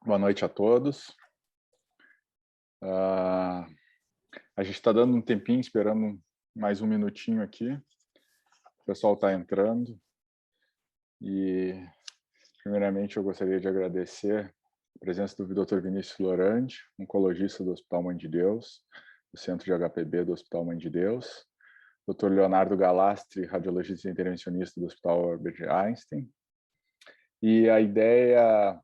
Boa noite a todos. A gente está dando um tempinho, esperando mais um minutinho aqui. O pessoal está entrando. E, primeiramente, eu gostaria de agradecer a presença do Dr. Vinícius Lorandi, oncologista do Hospital Mãe de Deus, do Centro de HPB do Hospital Mãe de Deus, Dr. Leonardo Galastri, radiologista e intervencionista do Hospital Albert Einstein. E a ideia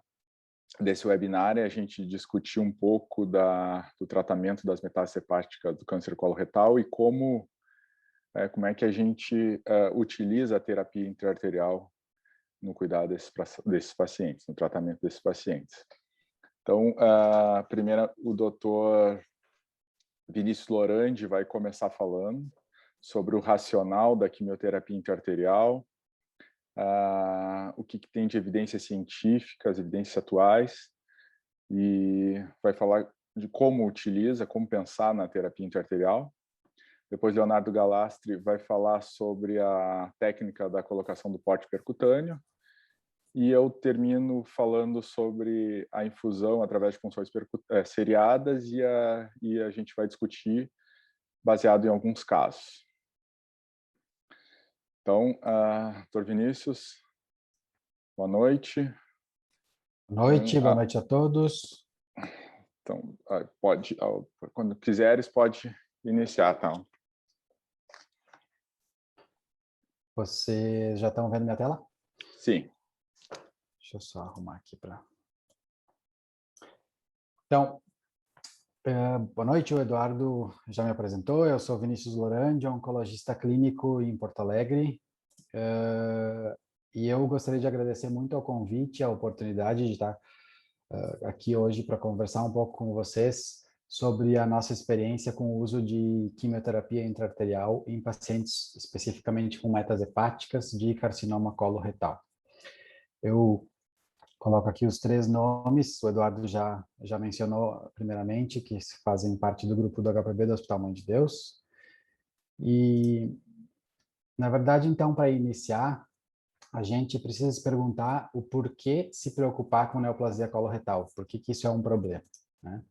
desse webinar é a gente discutir um pouco do tratamento das metástases hepáticas do câncer coloretal e como é que a gente utiliza a terapia intra-arterial no cuidado desses pacientes, no tratamento desses pacientes. Então, primeiro, o doutor Vinícius Lorandi vai começar falando sobre o racional da quimioterapia intra-arterial, o que tem de evidências científicas, evidências atuais, e vai falar de como utiliza, como pensar na terapia intra-arterial. Depois, Leonardo Galastri vai falar sobre a técnica da colocação do porte percutâneo, e eu termino falando sobre a infusão através de punções seriadas, e a gente vai discutir baseado em alguns casos. Então, Dr. Vinícius, boa noite. Boa noite a todos. Então, quando quiseres, pode iniciar, tá? Vocês já estão vendo minha tela? Sim. Deixa eu só arrumar aqui para... Então, boa noite, o Eduardo já me apresentou, eu sou Vinícius Lorandi, oncologista clínico em Porto Alegre, e eu gostaria de agradecer muito ao convite, a oportunidade de estar aqui hoje para conversar um pouco com vocês sobre a nossa experiência com o uso de quimioterapia intra-arterial em pacientes especificamente com metas hepáticas de carcinoma coloretal. Eu coloco aqui os 3 nomes, o Eduardo já mencionou primeiramente, que fazem parte do grupo do HPB do Hospital Mãe de Deus. E, na verdade, então, para iniciar, a gente precisa se perguntar o porquê se preocupar com neoplasia coloretal, por que isso é um problema, né?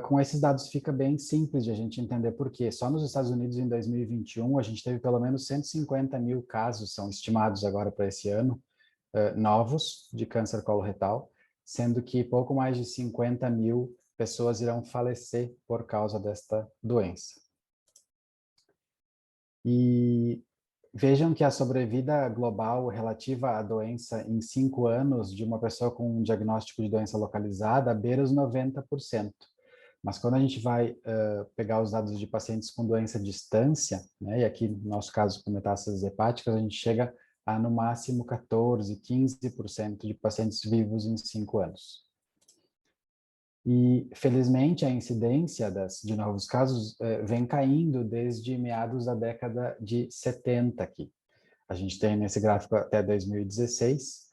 Com esses dados fica bem simples de a gente entender por quê. Só nos Estados Unidos, em 2021, a gente teve pelo menos 150 mil casos, são estimados agora para esse ano, novos de câncer coloretal, sendo que pouco mais de 50 mil pessoas irão falecer por causa desta doença. E vejam que a sobrevida global relativa à doença em 5 anos de uma pessoa com um diagnóstico de doença localizada beira os 90%. Mas quando a gente vai pegar os dados de pacientes com doença à distância, né, e aqui no nosso caso com metástases hepáticas, a gente chega a no máximo 14%, 15% de pacientes vivos em 5 anos. E, felizmente, a incidência de novos casos vem caindo desde meados da década de 70 aqui. A gente tem nesse gráfico até 2016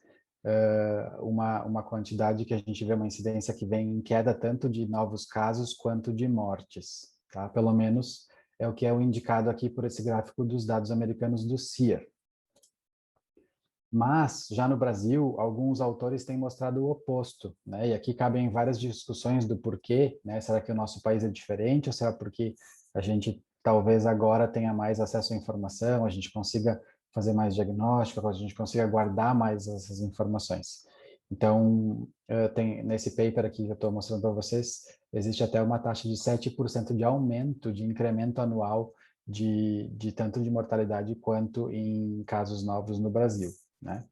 uma quantidade que a gente vê uma incidência que vem em queda tanto de novos casos quanto de mortes, tá? Pelo menos é o que é o indicado aqui por esse gráfico dos dados americanos do CIR. Mas, já no Brasil, alguns autores têm mostrado o oposto, né? E aqui cabem várias discussões do porquê, né? Será que o nosso país é diferente ou será porque a gente talvez agora tenha mais acesso à informação, a gente consiga fazer mais diagnóstico, a gente consiga guardar mais essas informações. Então, nesse paper aqui que eu estou mostrando para vocês, existe até uma taxa de 7% de aumento, de incremento anual de tanto de mortalidade quanto em casos novos no Brasil, né?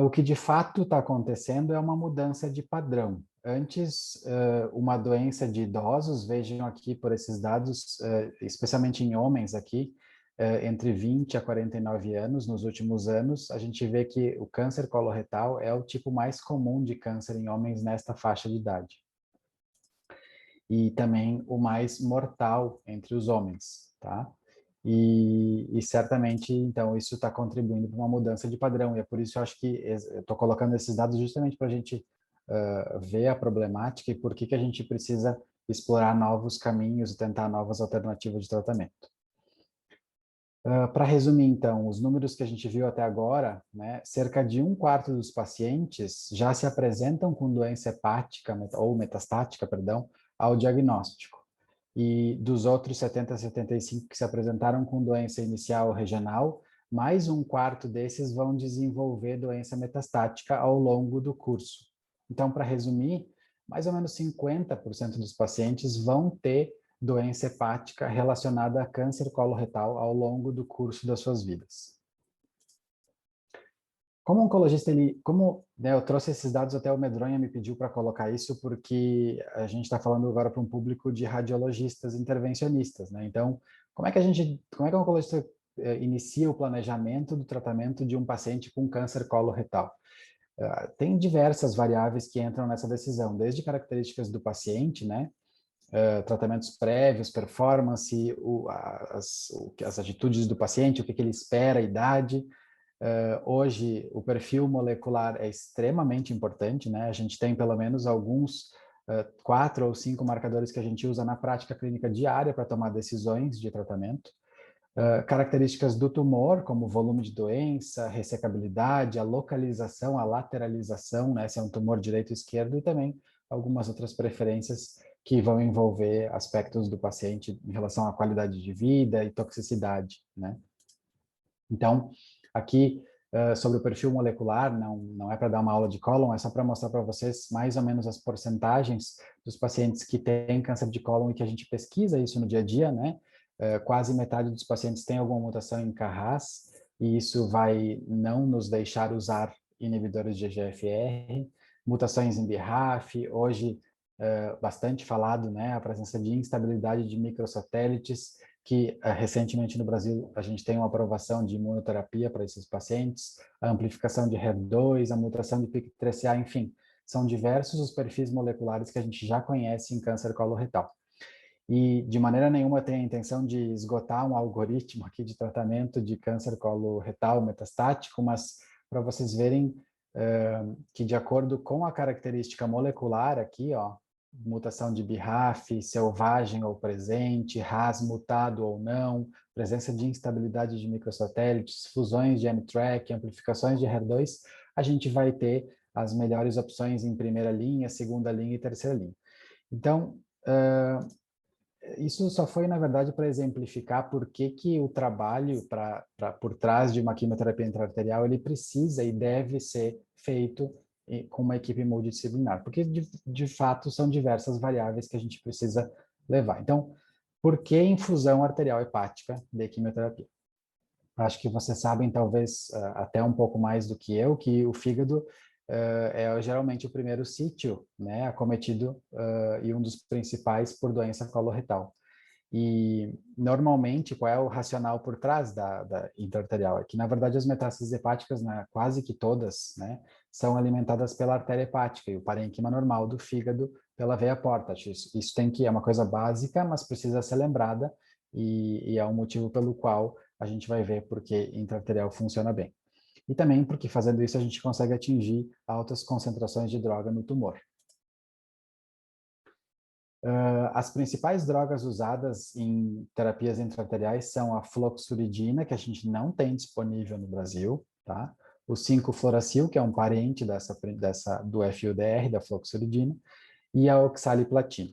O que de fato está acontecendo é uma mudança de padrão. Antes, uma doença de idosos, vejam aqui por esses dados, especialmente em homens aqui, entre 20 a 49 anos, nos últimos anos, a gente vê que o câncer coloretal é o tipo mais comum de câncer em homens nesta faixa de idade. E também o mais mortal entre os homens, tá? E certamente, então, isso está contribuindo para uma mudança de padrão, e é por isso que eu acho que eu estou colocando esses dados justamente para a gente ver a problemática e por que a gente precisa explorar novos caminhos e tentar novas alternativas de tratamento. Para resumir, então, os números que a gente viu até agora, né, cerca de 1/4 dos pacientes já se apresentam com doença hepática ou metastática, perdão, ao diagnóstico. E dos outros 70 a 75 que se apresentaram com doença inicial regional, mais 1/4 desses vão desenvolver doença metastática ao longo do curso. Então, para resumir, mais ou menos 50% dos pacientes vão ter doença hepática relacionada a câncer coloretal ao longo do curso das suas vidas. Como oncologista, né, eu trouxe esses dados, até o Medronha me pediu para colocar isso, porque a gente está falando agora para um público de radiologistas intervencionistas, né? Então, como é que o oncologista inicia o planejamento do tratamento de um paciente com câncer coloretal? Tem diversas variáveis que entram nessa decisão, desde características do paciente, né? Tratamentos prévios, performance, as atitudes do paciente, o que ele espera, a idade. Hoje, o perfil molecular é extremamente importante, né? A gente tem pelo menos alguns 4 ou 5 marcadores que a gente usa na prática clínica diária para tomar decisões de tratamento. Características do tumor, como volume de doença, ressecabilidade, a localização, a lateralização, né? Se é um tumor direito ou esquerdo, e também algumas outras preferências que vão envolver aspectos do paciente em relação à qualidade de vida e toxicidade, né? Então, aqui, sobre o perfil molecular, não é para dar uma aula de cólon, é só para mostrar para vocês mais ou menos as porcentagens dos pacientes que têm câncer de cólon e que a gente pesquisa isso no dia a dia, né? Quase metade dos pacientes tem alguma mutação em KRAS, e isso vai não nos deixar usar inibidores de EGFR. Mutações em BRAF, hoje bastante falado, né? A presença de instabilidade de microsatélites, que recentemente no Brasil a gente tem uma aprovação de imunoterapia para esses pacientes, a amplificação de HER2, a mutação de PIK3CA, enfim, são diversos os perfis moleculares que a gente já conhece em câncer coloretal. E de maneira nenhuma tem a intenção de esgotar um algoritmo aqui de tratamento de câncer coloretal metastático, mas para vocês verem que de acordo com a característica molecular aqui, ó, mutação de BRAF, selvagem ou presente, RAS mutado ou não, presença de instabilidade de microsatélites, fusões de M-TRK, amplificações de HER2, a gente vai ter as melhores opções em primeira linha, segunda linha e terceira linha. Então, isso só foi, na verdade, para exemplificar por que o trabalho por trás de uma quimioterapia intra-arterial ele precisa e deve ser feito com uma equipe multidisciplinar, porque de fato são diversas variáveis que a gente precisa levar. Então, por que infusão arterial hepática de quimioterapia? Acho que vocês sabem, talvez até um pouco mais do que eu, que o fígado é geralmente o primeiro sítio, né, acometido e um dos principais por doença coloretal. E, normalmente, qual é o racional por trás da intra-arterial? É que, na verdade, as metástases hepáticas, né, quase que todas, né, são alimentadas pela artéria hepática e o parênquima normal do fígado pela veia porta. Isso é uma coisa básica, mas precisa ser lembrada e é um motivo pelo qual a gente vai ver porque intra-arterial funciona bem. E também porque, fazendo isso, a gente consegue atingir altas concentrações de droga no tumor. As principais drogas usadas em terapias intra-arteriais são a fluoxuridina, que a gente não tem disponível no Brasil, tá? O 5-fluoracil, que é um parente do FUDR, da fluoxuridina, e a oxaliplatina.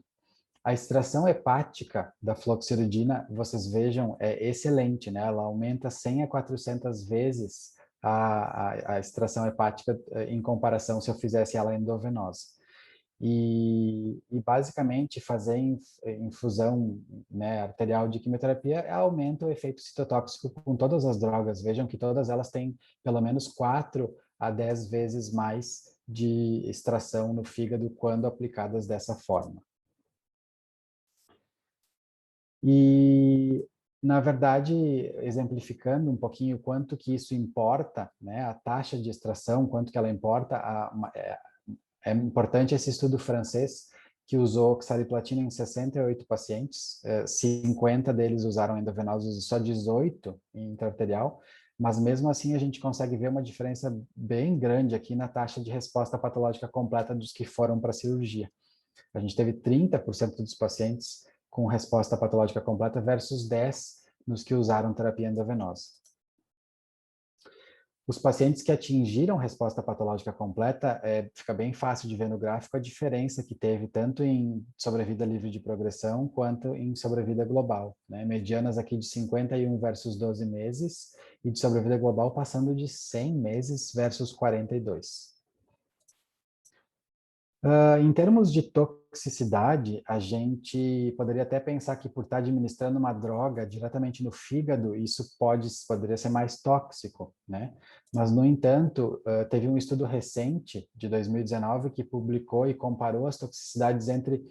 A extração hepática da fluoxuridina, vocês vejam, é excelente, né? Ela aumenta 100 a 400 vezes a extração hepática em comparação se eu fizesse ela endovenosa. E basicamente fazer infusão, né, arterial de quimioterapia aumenta o efeito citotóxico com todas as drogas. Vejam que todas elas têm pelo menos 4 a 10 vezes mais de extração no fígado quando aplicadas dessa forma. E, na verdade, exemplificando um pouquinho quanto que isso importa, né, a taxa de extração, quanto que ela importa, é importante esse estudo francês que usou oxaliplatina em 68 pacientes, 50 deles usaram endovenosos e só 18 em intra-arterial, mas mesmo assim a gente consegue ver uma diferença bem grande aqui na taxa de resposta patológica completa dos que foram para a cirurgia. A gente teve 30% dos pacientes com resposta patológica completa versus 10 nos que usaram terapia endovenosa. Os pacientes que atingiram resposta patológica completa, fica bem fácil de ver no gráfico a diferença que teve tanto em sobrevida livre de progressão quanto em sobrevida global, né? Medianas aqui de 51 versus 12 meses e de sobrevida global passando de 100 meses versus 42. Em termos de toxicidade, a gente poderia até pensar que por estar administrando uma droga diretamente no fígado, isso poderia ser mais tóxico, né? Mas, no entanto, teve um estudo recente, de 2019, que publicou e comparou as toxicidades entre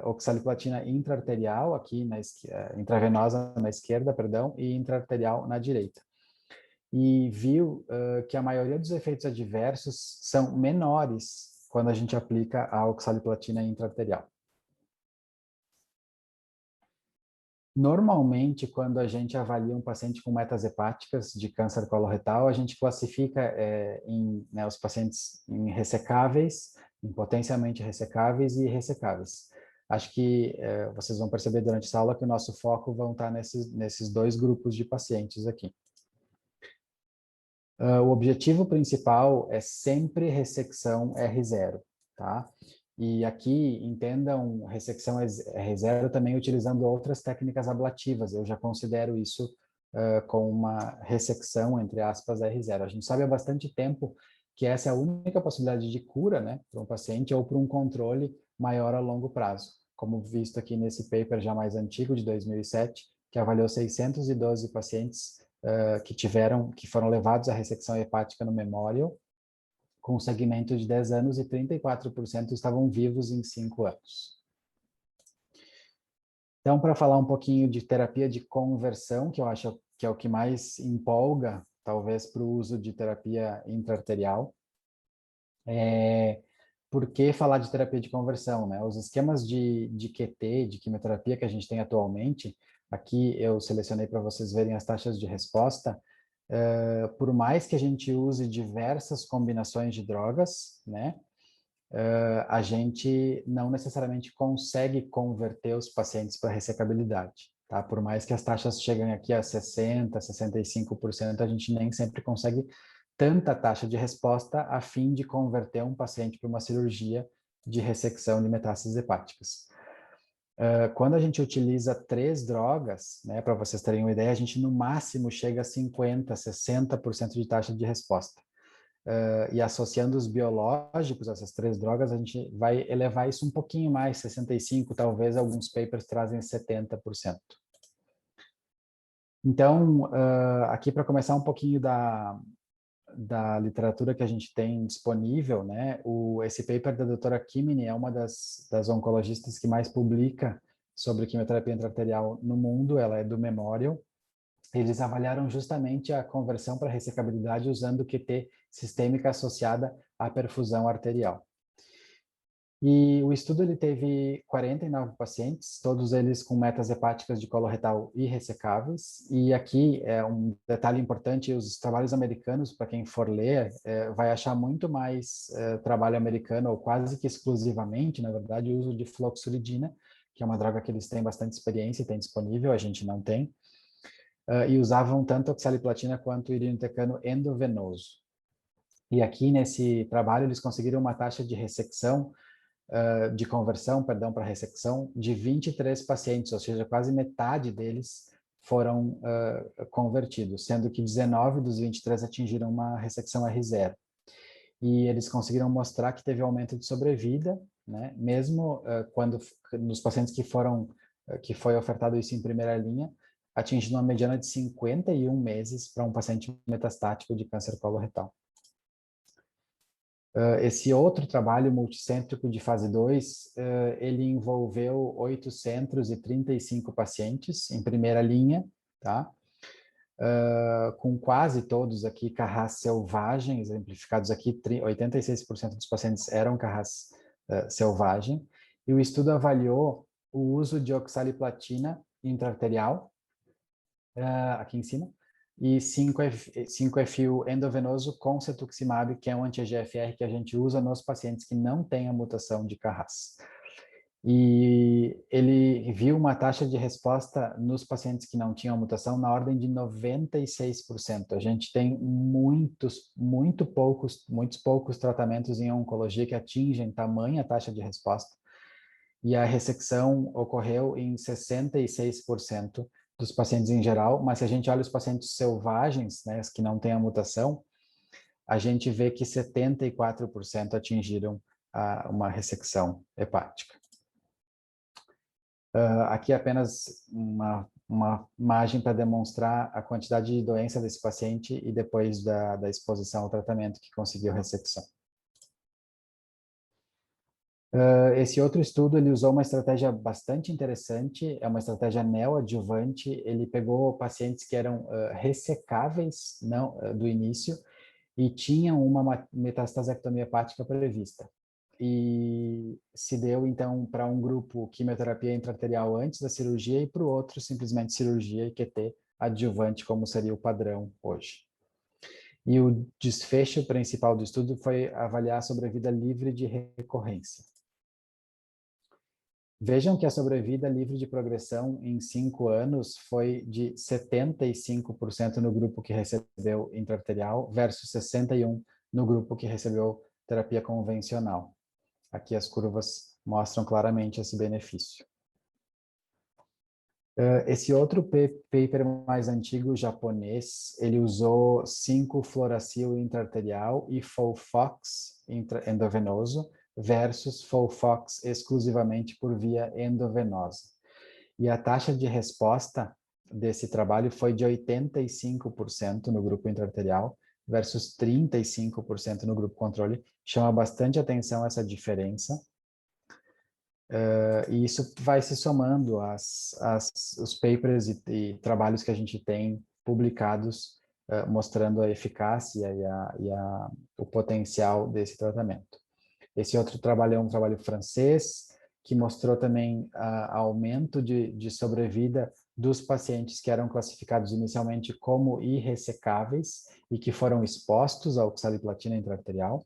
oxaliplatina intraarterial, aqui intravenosa na esquerda, perdão, e intraarterial na direita. E viu que a maioria dos efeitos adversos são menores quando a gente aplica a oxaliplatina intraarterial. Normalmente, quando a gente avalia um paciente com metas hepáticas de câncer coloretal, a gente classifica os pacientes em ressecáveis, em potencialmente ressecáveis e ressecáveis. Acho que vocês vão perceber durante essa aula que o nosso foco vão estar nesses dois grupos de pacientes aqui. O objetivo principal é sempre ressecção R0, tá? E aqui, entendam ressecção R0 também utilizando outras técnicas ablativas. Eu já considero isso como uma ressecção, entre aspas, R0. A gente sabe há bastante tempo que essa é a única possibilidade de cura, né, para um paciente ou para um controle maior a longo prazo, como visto aqui nesse paper já mais antigo, de 2007, que avaliou 612 pacientes que foram levados à ressecção hepática no Memorial, com um segmento de 10 anos e 34% estavam vivos em 5 anos. Então, para falar um pouquinho de terapia de conversão, que eu acho que é o que mais empolga, talvez, para o uso de terapia intraarterial, por que falar de terapia de conversão, né? Os esquemas de QT, de quimioterapia que a gente tem atualmente, aqui eu selecionei para vocês verem as taxas de resposta. Por mais que a gente use diversas combinações de drogas, né, a gente não necessariamente consegue converter os pacientes para ressecabilidade, tá? Por mais que as taxas cheguem aqui a 60%, 65%, a gente nem sempre consegue tanta taxa de resposta a fim de converter um paciente para uma cirurgia de ressecção de metástases hepáticas. Quando a gente utiliza 3 drogas, né, para vocês terem uma ideia, a gente no máximo chega a 50%, 60% de taxa de resposta. E associando os biológicos a essas 3 drogas, a gente vai elevar isso um pouquinho mais, 65%, talvez alguns papers trazem 70%. Então, aqui para começar um pouquinho da literatura que a gente tem disponível, né? Esse paper da doutora Kimini é uma das oncologistas que mais publica sobre quimioterapia intraarterial no mundo, ela é do Memorial. Eles avaliaram justamente a conversão para ressecabilidade usando QT sistêmica associada à perfusão arterial. E o estudo ele teve 49 pacientes, todos eles com metas hepáticas de coloretal irressecáveis. E aqui é um detalhe importante: os trabalhos americanos, para quem for ler, vai achar muito mais trabalho americano, ou quase que exclusivamente, na verdade, o uso de fluoxuridina, que é uma droga que eles têm bastante experiência e tem disponível, a gente não tem. E usavam tanto oxaliplatina quanto irinotecano endovenoso. E aqui nesse trabalho eles conseguiram uma taxa de ressecção de conversão, perdão, para ressecção, de 23 pacientes, ou seja, quase metade deles foram convertidos, sendo que 19 dos 23 atingiram uma ressecção R0. E eles conseguiram mostrar que teve aumento de sobrevida, né, mesmo quando nos pacientes que foi ofertado isso em primeira linha, atingindo uma mediana de 51 meses para um paciente metastático de câncer coloretal. Esse outro trabalho multicêntrico de fase 2, ele envolveu 8 centros e 35 pacientes em primeira linha, tá? Com quase todos aqui Carras selvagem, exemplificados aqui, 86% dos pacientes eram Carras selvagem, e o estudo avaliou o uso de oxaliplatina intraarterial, aqui em cima, e 5-FU endovenoso com cetuximab, que é um anti-EGFR que a gente usa nos pacientes que não têm a mutação de Carras. E ele viu uma taxa de resposta nos pacientes que não tinham mutação na ordem de 96%. A gente tem muitos poucos tratamentos em oncologia que atingem tamanha taxa de resposta. E a ressecção ocorreu em 66% dos pacientes em geral, mas se a gente olha os pacientes selvagens, né, que não têm a mutação, a gente vê que 74% atingiram uma ressecção hepática. Aqui é apenas uma imagem para demonstrar a quantidade de doença desse paciente e depois da exposição ao tratamento que conseguiu ressecção. Esse outro estudo, ele usou uma estratégia bastante interessante, é uma estratégia neoadjuvante. Ele pegou pacientes que eram ressecáveis do início e tinham uma metastasectomia hepática prevista. E se deu, então, para um grupo quimioterapia intraarterial antes da cirurgia e para o outro simplesmente cirurgia e QT adjuvante, como seria o padrão hoje. E o desfecho principal do estudo foi avaliar a sobrevida livre de recorrência. Vejam que a sobrevida livre de progressão em 5 anos foi de 75% no grupo que recebeu intraarterial versus 61% no grupo que recebeu terapia convencional. Aqui as curvas mostram claramente esse benefício. Esse outro paper mais antigo, japonês, ele usou 5-fluoracil intraarterial e FOLFOX endovenoso versus FOLFOX exclusivamente por via endovenosa. E a taxa de resposta desse trabalho foi de 85% no grupo intraarterial versus 35% no grupo controle. Chama bastante atenção essa diferença. E isso vai se somando os papers e trabalhos que a gente tem publicados mostrando a eficácia e o potencial desse tratamento. Esse outro trabalho é um trabalho francês que mostrou também aumento de sobrevida dos pacientes que eram classificados inicialmente como irressecáveis e que foram expostos à oxaliplatina intraarterial.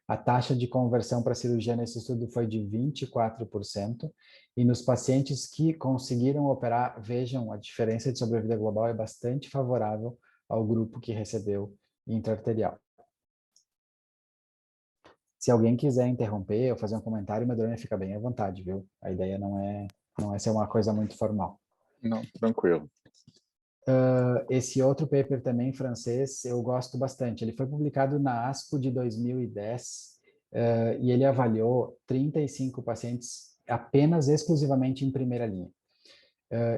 A taxa de conversão para cirurgia nesse estudo foi de 24%, e nos pacientes que conseguiram operar, vejam, a diferença de sobrevida global é bastante favorável ao grupo que recebeu intraarterial. Se alguém quiser interromper ou fazer um comentário, Madrona, fica bem à vontade, viu? A ideia não é ser uma coisa muito formal. Não, tranquilo. Esse outro paper também francês, eu gosto bastante. Ele foi publicado na ASCO de 2010 e ele avaliou 35 pacientes apenas exclusivamente em primeira linha.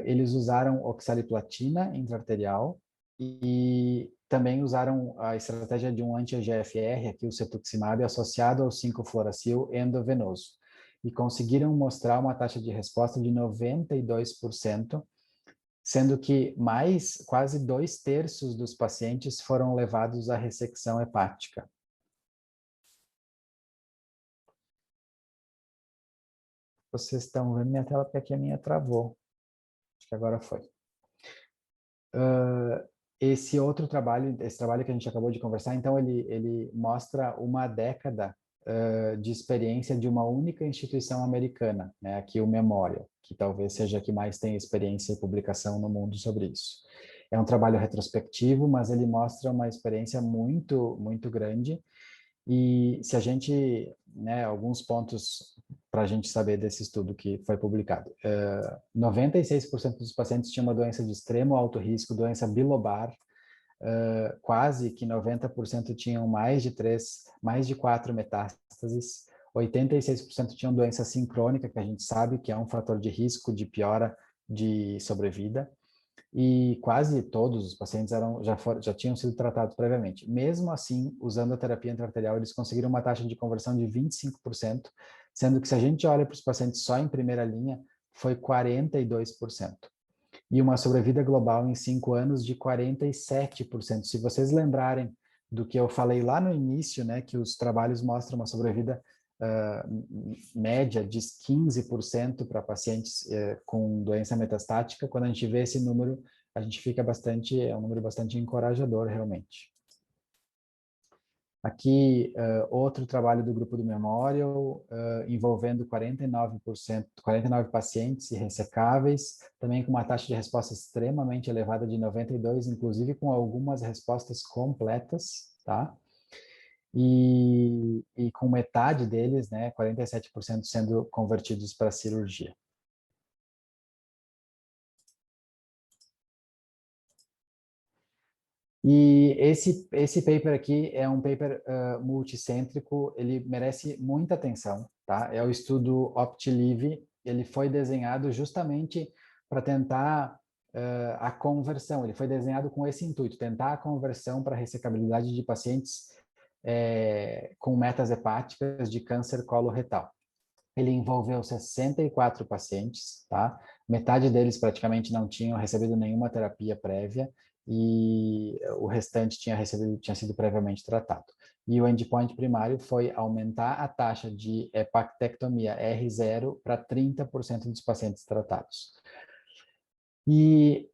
Eles usaram oxaliplatina intraarterial e também usaram a estratégia de um anti-EGFR, aqui o cetuximab, associado ao 5-fluoracil endovenoso. E conseguiram mostrar uma taxa de resposta de 92%, sendo que quase 2/3 dos pacientes foram levados à ressecção hepática. Vocês estão vendo minha tela porque aqui a minha travou. Acho que agora foi. Esse trabalho que a gente acabou de conversar, então ele mostra uma década de experiência de uma única instituição americana, né? Aqui o Memorial, que talvez seja a que mais tem experiência e publicação no mundo sobre isso. É um trabalho retrospectivo, mas ele mostra uma experiência muito, muito grande. E se a gente, né, alguns pontos para a gente saber desse estudo que foi publicado. 96% dos pacientes tinham uma doença de extremo alto risco, doença bilobar, quase que 90% tinham mais de 4 metástases, 86% tinham doença sincrônica, que a gente sabe que é um fator de risco de piora de sobrevida, e quase todos os pacientes já tinham sido tratados previamente. Mesmo assim, usando a terapia intraarterial, eles conseguiram uma taxa de conversão de 25%, sendo que se a gente olha para os pacientes só em primeira linha, foi 42%. E uma sobrevida global em 5 anos de 47%. Se vocês lembrarem do que eu falei lá no início, né, que os trabalhos mostram uma sobrevida média de 15% para pacientes com doença metastática, quando a gente vê esse número, a gente fica é um número bastante encorajador, realmente. Aqui, outro trabalho do grupo do Memorial, envolvendo 49 pacientes irressecáveis, também com uma taxa de resposta extremamente elevada de 92, inclusive com algumas respostas completas, tá? E com metade deles, né, 47% sendo convertidos para cirurgia. E esse paper aqui é um paper multicêntrico, ele merece muita atenção, tá? É o estudo OptLive, ele foi desenhado justamente para tentar a conversão, ele foi desenhado com esse intuito, tentar a conversão para ressecabilidade de pacientes com metas hepáticas de câncer coloretal. Ele envolveu 64 pacientes, tá? Metade deles praticamente não tinham recebido nenhuma terapia prévia e o restante tinha sido previamente tratado. E o endpoint primário foi aumentar a taxa de hepatectomia R0 para 30% dos pacientes tratados. E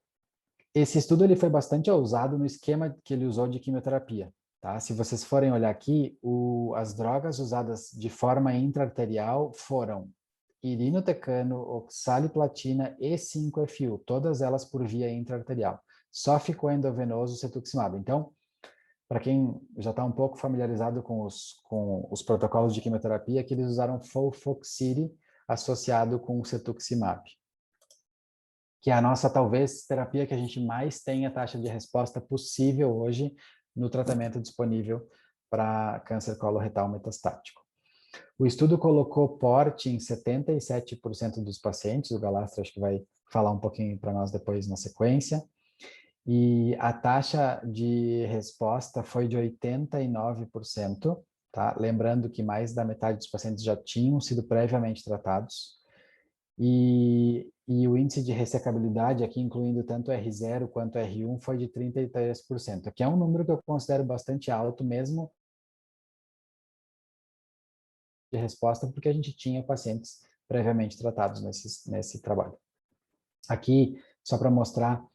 esse estudo ele foi bastante ousado no esquema que ele usou de quimioterapia. Tá? Se vocês forem olhar aqui, as drogas usadas de forma intraarterial foram irinotecano, oxaliplatina e 5-FU, todas elas por via intraarterial. Só ficou endovenoso o cetuximab. Então, para quem já está um pouco familiarizado com os protocolos de quimioterapia, que eles usaram FOLFOXIRI associado com o cetuximab, que é a nossa, talvez, terapia que a gente mais tem a taxa de resposta possível hoje no tratamento disponível para câncer coloretal metastático. O estudo colocou PORT em 77% dos pacientes, o Galastra acho que vai falar um pouquinho para nós depois na sequência, e a taxa de resposta foi de 89%, tá? Lembrando que mais da metade dos pacientes já tinham sido previamente tratados, e o índice de ressecabilidade, aqui incluindo tanto R0 quanto R1, foi de 33%, que é um número que eu considero bastante alto mesmo de resposta, porque a gente tinha pacientes previamente tratados nesse trabalho. Aqui, só para mostrar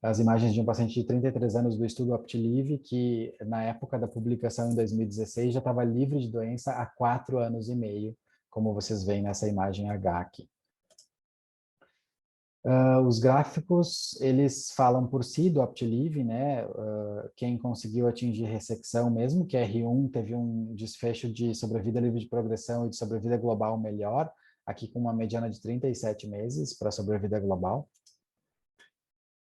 as imagens de um paciente de 33 anos do estudo OptLive, que na época da publicação em 2016 já estava livre de doença há 4 anos e meio, como vocês veem nessa imagem H aqui. Os gráficos, eles falam por si do OptLive, né? Quem conseguiu atingir ressecção mesmo, que R1 teve um desfecho de sobrevida livre de progressão e de sobrevida global melhor, aqui com uma mediana de 37 meses para sobrevida global.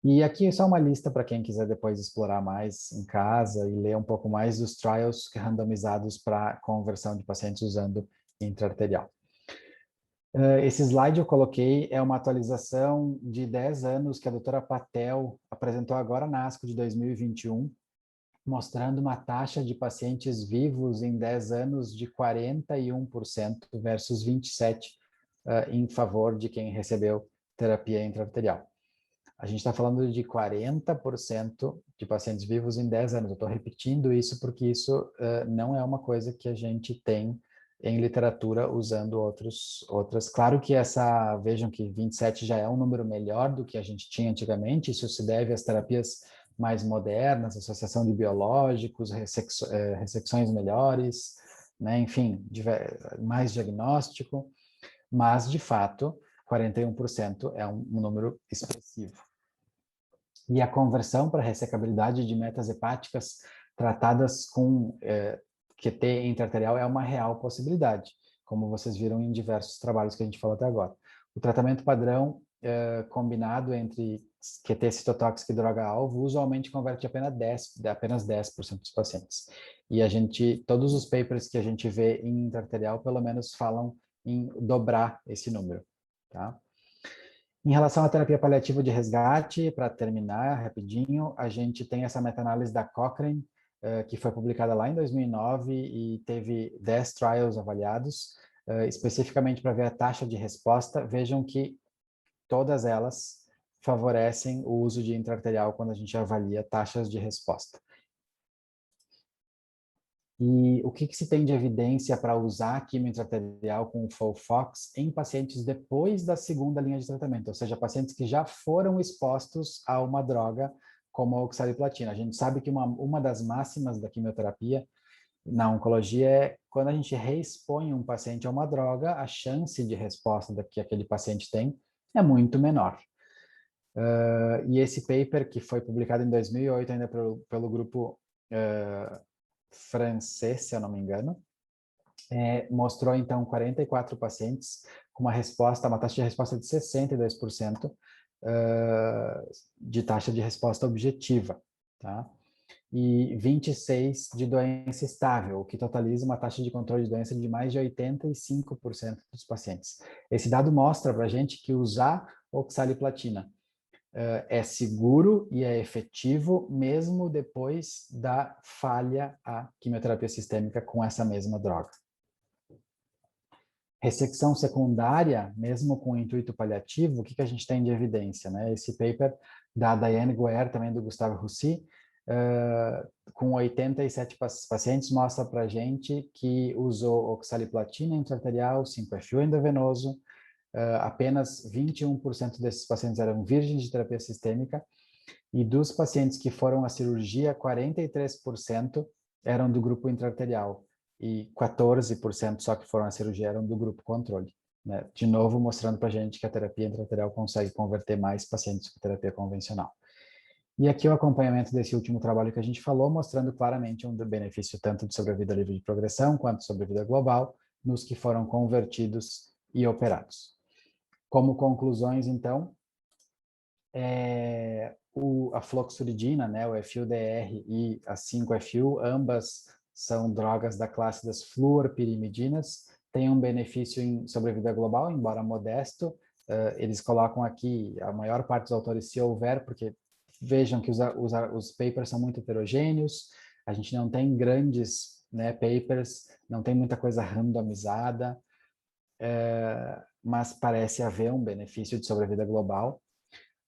E aqui é só uma lista para quem quiser depois explorar mais em casa e ler um pouco mais dos trials randomizados para conversão de pacientes usando intraarterial. Esse slide eu coloquei, é uma atualização de 10 anos que a doutora Patel apresentou agora na ASCO de 2021, mostrando uma taxa de pacientes vivos em 10 anos de 41% versus 27% em favor de quem recebeu terapia intraarterial. A gente está falando de 40% de pacientes vivos em 10 anos. Eu estou repetindo isso porque isso não é uma coisa que a gente tem em literatura usando outras. Claro que vejam que 27 já é um número melhor do que a gente tinha antigamente, isso se deve às terapias mais modernas, associação de biológicos, ressecções melhores, né? Enfim, mais diagnóstico, mas de fato 41% é um número expressivo. E a conversão para ressecabilidade de metas hepáticas tratadas com QT intraarterial é uma real possibilidade, como vocês viram em diversos trabalhos que a gente falou até agora. O tratamento padrão combinado entre QT citotóxico e droga-alvo usualmente converte apenas 10% dos pacientes. E todos os papers que a gente vê em intraarterial pelo menos falam em dobrar esse número, tá? Em relação à terapia paliativa de resgate, para terminar rapidinho, a gente tem essa meta-análise da Cochrane, que foi publicada lá em 2009 e teve 10 trials avaliados, especificamente para ver a taxa de resposta. Vejam que todas elas favorecem o uso de intraarterial quando a gente avalia taxas de resposta. E o que se tem de evidência para usar quimio intraarterial com o FOLFOX em pacientes depois da segunda linha de tratamento, ou seja, pacientes que já foram expostos a uma droga como a oxaliplatina. A gente sabe que uma das máximas da quimioterapia na oncologia é quando a gente reexpõe um paciente a uma droga, a chance de resposta que aquele paciente tem é muito menor. E esse paper, que foi publicado em 2008 ainda pelo grupo francês, se eu não me engano, mostrou então 44 pacientes com uma taxa de resposta de 62% de taxa de resposta objetiva, tá? E 26 de doença estável, o que totaliza uma taxa de controle de doença de mais de 85% dos pacientes. Esse dado mostra para a gente que usar oxaliplatina é seguro e é efetivo mesmo depois da falha à quimioterapia sistêmica com essa mesma droga. Ressecção secundária, mesmo com intuito paliativo, o que a gente tem de evidência, né? Esse paper da Diane Guer, também do Gustavo Roussy, com 87 pacientes, mostra para a gente que usou oxaliplatina intraarterial, 5-FU endovenoso, apenas 21% desses pacientes eram virgens de terapia sistêmica, e dos pacientes que foram à cirurgia, 43% eram do grupo intraarterial, e 14% só que foram à cirurgia eram do grupo controle. Né? De novo, mostrando para a gente que a terapia intraarterial consegue converter mais pacientes com terapia convencional. E aqui o acompanhamento desse último trabalho que a gente falou, mostrando claramente um benefício tanto de sobrevida livre de progressão, quanto sobrevida global, nos que foram convertidos e operados. Como conclusões, então, a fluoxuridina, né, o FU-DR e a 5-FU, ambas são drogas da classe das fluorpirimidinas, têm um benefício em sobrevida global, embora modesto. Eles colocam aqui, a maior parte dos autores, se houver, porque vejam que os papers são muito heterogêneos, a gente não tem grandes, né, papers, não tem muita coisa randomizada, mas parece haver um benefício de sobrevida global.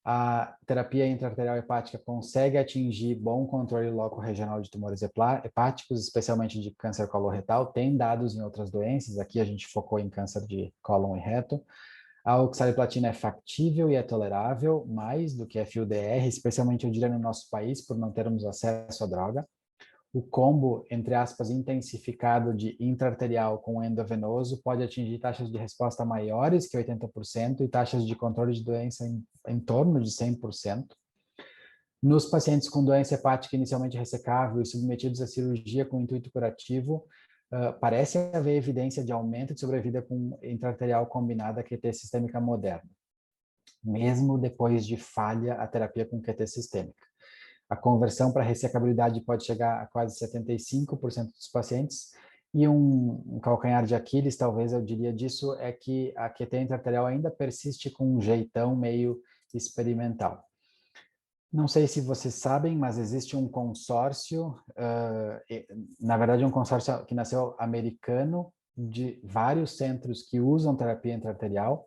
A terapia intraarterial hepática consegue atingir bom controle loco-regional de tumores hepáticos, especialmente de câncer coloretal. Tem dados em outras doenças, aqui a gente focou em câncer de cólon e reto. A oxaliplatina é factível e é tolerável, mais do que a FU-DR, especialmente eu diria no nosso país, por não termos acesso à droga. O combo, entre aspas, intensificado de intraarterial com endovenoso pode atingir taxas de resposta maiores que 80% e taxas de controle de doença em torno de 100%. Nos pacientes com doença hepática inicialmente ressecável e submetidos à cirurgia com intuito curativo, parece haver evidência de aumento de sobrevida com intraarterial combinada QT sistêmica moderna, mesmo depois de falha a terapia com QT sistêmica. A conversão para ressecabilidade pode chegar a quase 75% dos pacientes. E um calcanhar de Aquiles, talvez eu diria disso, é que a QT intraarterial ainda persiste com um jeitão meio experimental. Não sei se vocês sabem, mas existe um consórcio, na verdade um consórcio que nasceu americano, de vários centros que usam terapia intraarterial,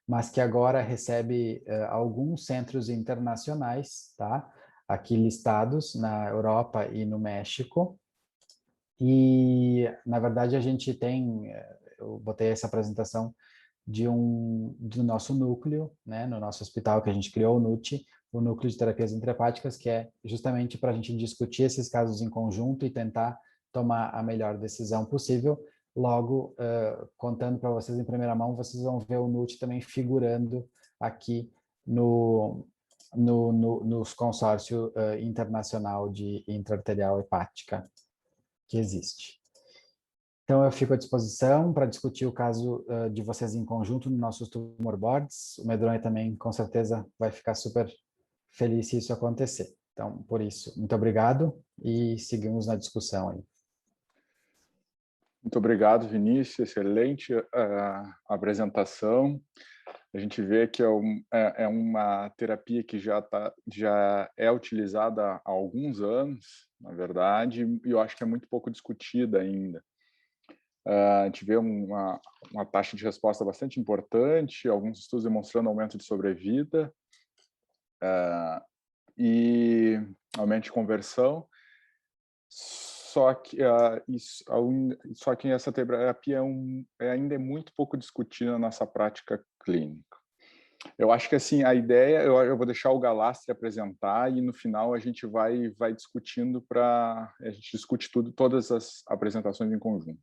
mas que agora recebe alguns centros internacionais, tá? Aqui listados na Europa e no México. E, na verdade, a gente tem, eu botei essa apresentação do nosso núcleo, né, no nosso hospital que a gente criou, o NUT, o Núcleo de Terapias Intrahepáticas, que é justamente para a gente discutir esses casos em conjunto e tentar tomar a melhor decisão possível. Logo, contando para vocês em primeira mão, vocês vão ver o NUT também figurando aqui nos consórcio internacional de intraarterial hepática que existe. Então, eu fico à disposição para discutir o caso de vocês em conjunto nos nossos tumor boards. O Medronha também, com certeza, vai ficar super feliz se isso acontecer. Então, por isso, muito obrigado e seguimos na discussão aí. Muito obrigado, Vinícius. Excelente apresentação. A gente vê que é uma terapia que já é utilizada há alguns anos, na verdade, e eu acho que é muito pouco discutida ainda. A gente vê uma taxa de resposta bastante importante, alguns estudos demonstrando aumento de sobrevida e aumento de conversão. Só que essa terapia ainda é muito pouco discutida na nossa prática clínica. Eu acho que assim, a ideia, eu vou deixar o Galastre apresentar e no final a gente vai discutindo a gente discute todas as apresentações em conjunto.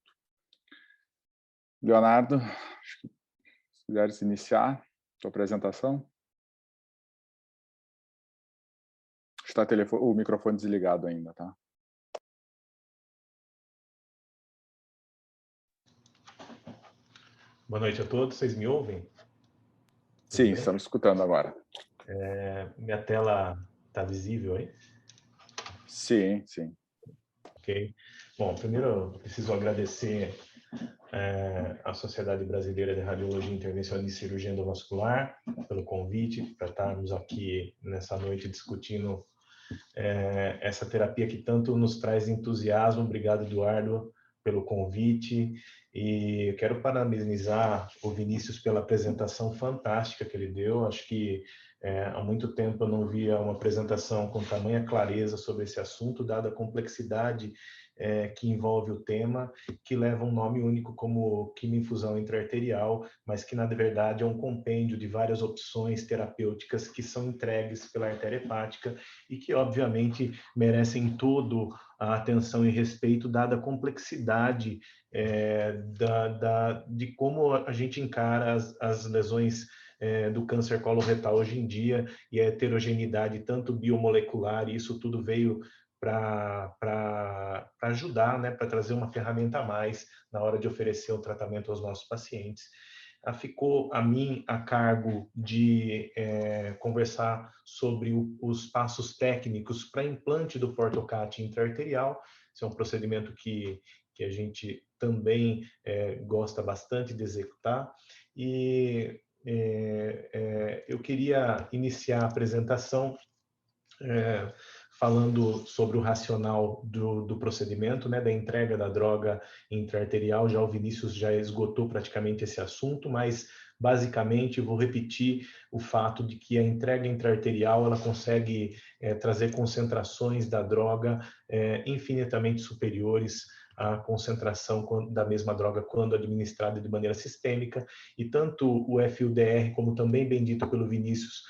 Leonardo, acho que se quiseres iniciar a apresentação. Está o microfone desligado ainda, tá? Boa noite a todos, vocês me ouvem? Sim, estamos escutando agora. Minha tela está visível aí? Sim, sim. Ok. Bom, primeiro eu preciso agradecer à Sociedade Brasileira de Radiologia Intervencionista e Cirurgia Endovascular pelo convite para estarmos aqui nessa noite discutindo essa terapia que tanto nos traz entusiasmo. Obrigado, Eduardo, pelo convite. E eu quero parabenizar o Vinícius pela apresentação fantástica que ele deu. Acho que há muito tempo eu não via uma apresentação com tamanha clareza sobre esse assunto, dada a complexidade que envolve o tema, que leva um nome único como quimioinfusão intraarterial, mas que na verdade é um compêndio de várias opções terapêuticas que são entregues pela artéria hepática e que obviamente merecem todo a atenção e respeito, dada a complexidade de como a gente encara as lesões do câncer coloretal hoje em dia e a heterogeneidade tanto biomolecular, e isso tudo veio para ajudar, né, para trazer uma ferramenta a mais na hora de oferecer o tratamento aos nossos pacientes. Ficou a mim a cargo de conversar sobre os passos técnicos para implante do portocat intraarterial. Esse é um procedimento que a gente também gosta bastante de executar. E eu queria iniciar a apresentação falando sobre o racional do procedimento, né, da entrega da droga intraarterial. Já o Vinícius já esgotou praticamente esse assunto, mas basicamente vou repetir o fato de que a entrega intraarterial ela consegue trazer concentrações da droga infinitamente superiores à concentração da mesma droga quando administrada de maneira sistêmica, e tanto o FUDR, como também bem dito pelo Vinícius,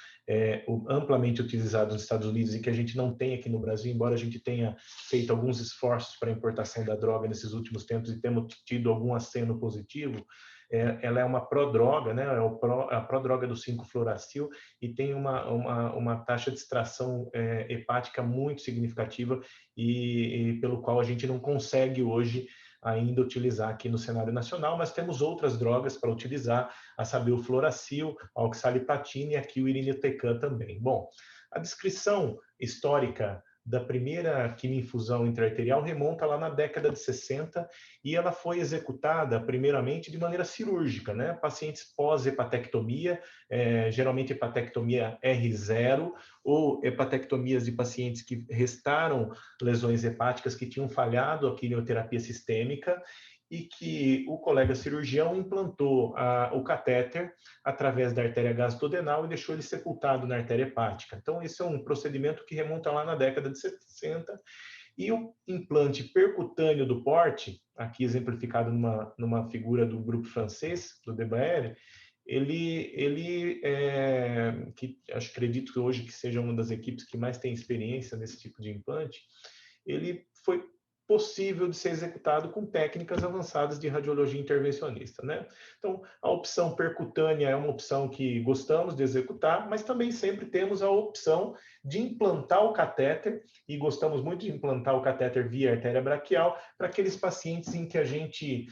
amplamente utilizado nos Estados Unidos e que a gente não tem aqui no Brasil, embora a gente tenha feito alguns esforços para a importação da droga nesses últimos tempos e temos tido algum aceno positivo. Ela é uma prodroga, né? É a prodroga do 5-fluoracil e tem uma taxa de extração hepática muito significativa e pelo qual a gente não consegue hoje ainda utilizar aqui no cenário nacional, mas temos outras drogas para utilizar, a saber o fluoracil, a oxalipatina e aqui o irinotecan também. Bom, a descrição histórica da primeira quimioinfusão intraarterial remonta lá na década de 60 e ela foi executada primeiramente de maneira cirúrgica, né? Pacientes pós-hepatectomia, geralmente hepatectomia R0 ou hepatectomias de pacientes que restaram lesões hepáticas que tinham falhado a quimioterapia sistêmica e que o colega cirurgião implantou o catéter através da artéria gasodenal e deixou ele sepultado na artéria hepática. Então, esse é um procedimento que remonta lá na década de 60. E o implante percutâneo do porte, aqui exemplificado numa figura do grupo francês, do Debaere, que acredito que hoje que seja uma das equipes que mais tem experiência nesse tipo de implante, ele foi possível de ser executado com técnicas avançadas de radiologia intervencionista, né? Então, a opção percutânea é uma opção que gostamos de executar, mas também sempre temos a opção de implantar o catéter, e gostamos muito de implantar o catéter via artéria braquial para aqueles pacientes em que a gente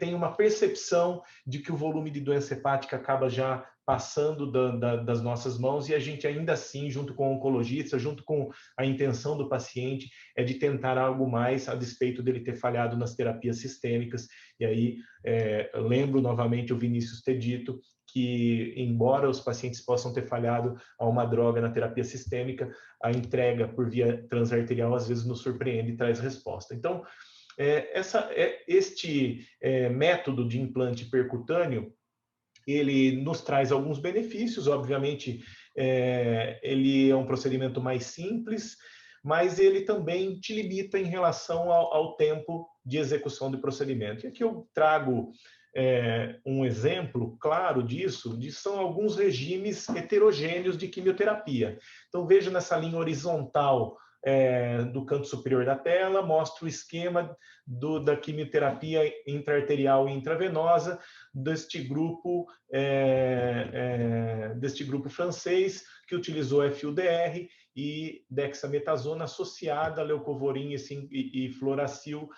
tem uma percepção de que o volume de doença hepática acaba já passando das nossas mãos e a gente ainda assim, junto com o oncologista, junto com a intenção do paciente, é de tentar algo mais a despeito dele ter falhado nas terapias sistêmicas. E aí, lembro novamente o Vinícius ter dito que, embora os pacientes possam ter falhado a uma droga na terapia sistêmica, a entrega por via transarterial às vezes nos surpreende e traz resposta. Então, este método de implante percutâneo, ele nos traz alguns benefícios. Obviamente, ele é um procedimento mais simples, mas ele também te limita em relação ao tempo de execução do procedimento. E aqui eu trago um exemplo claro disso, são alguns regimes heterogêneos de quimioterapia. Então, veja nessa linha horizontal do canto superior da tela, mostra o esquema da quimioterapia intraarterial e intravenosa deste grupo francês, que utilizou FUDR e dexametasona associada a leucovorin e fluoracil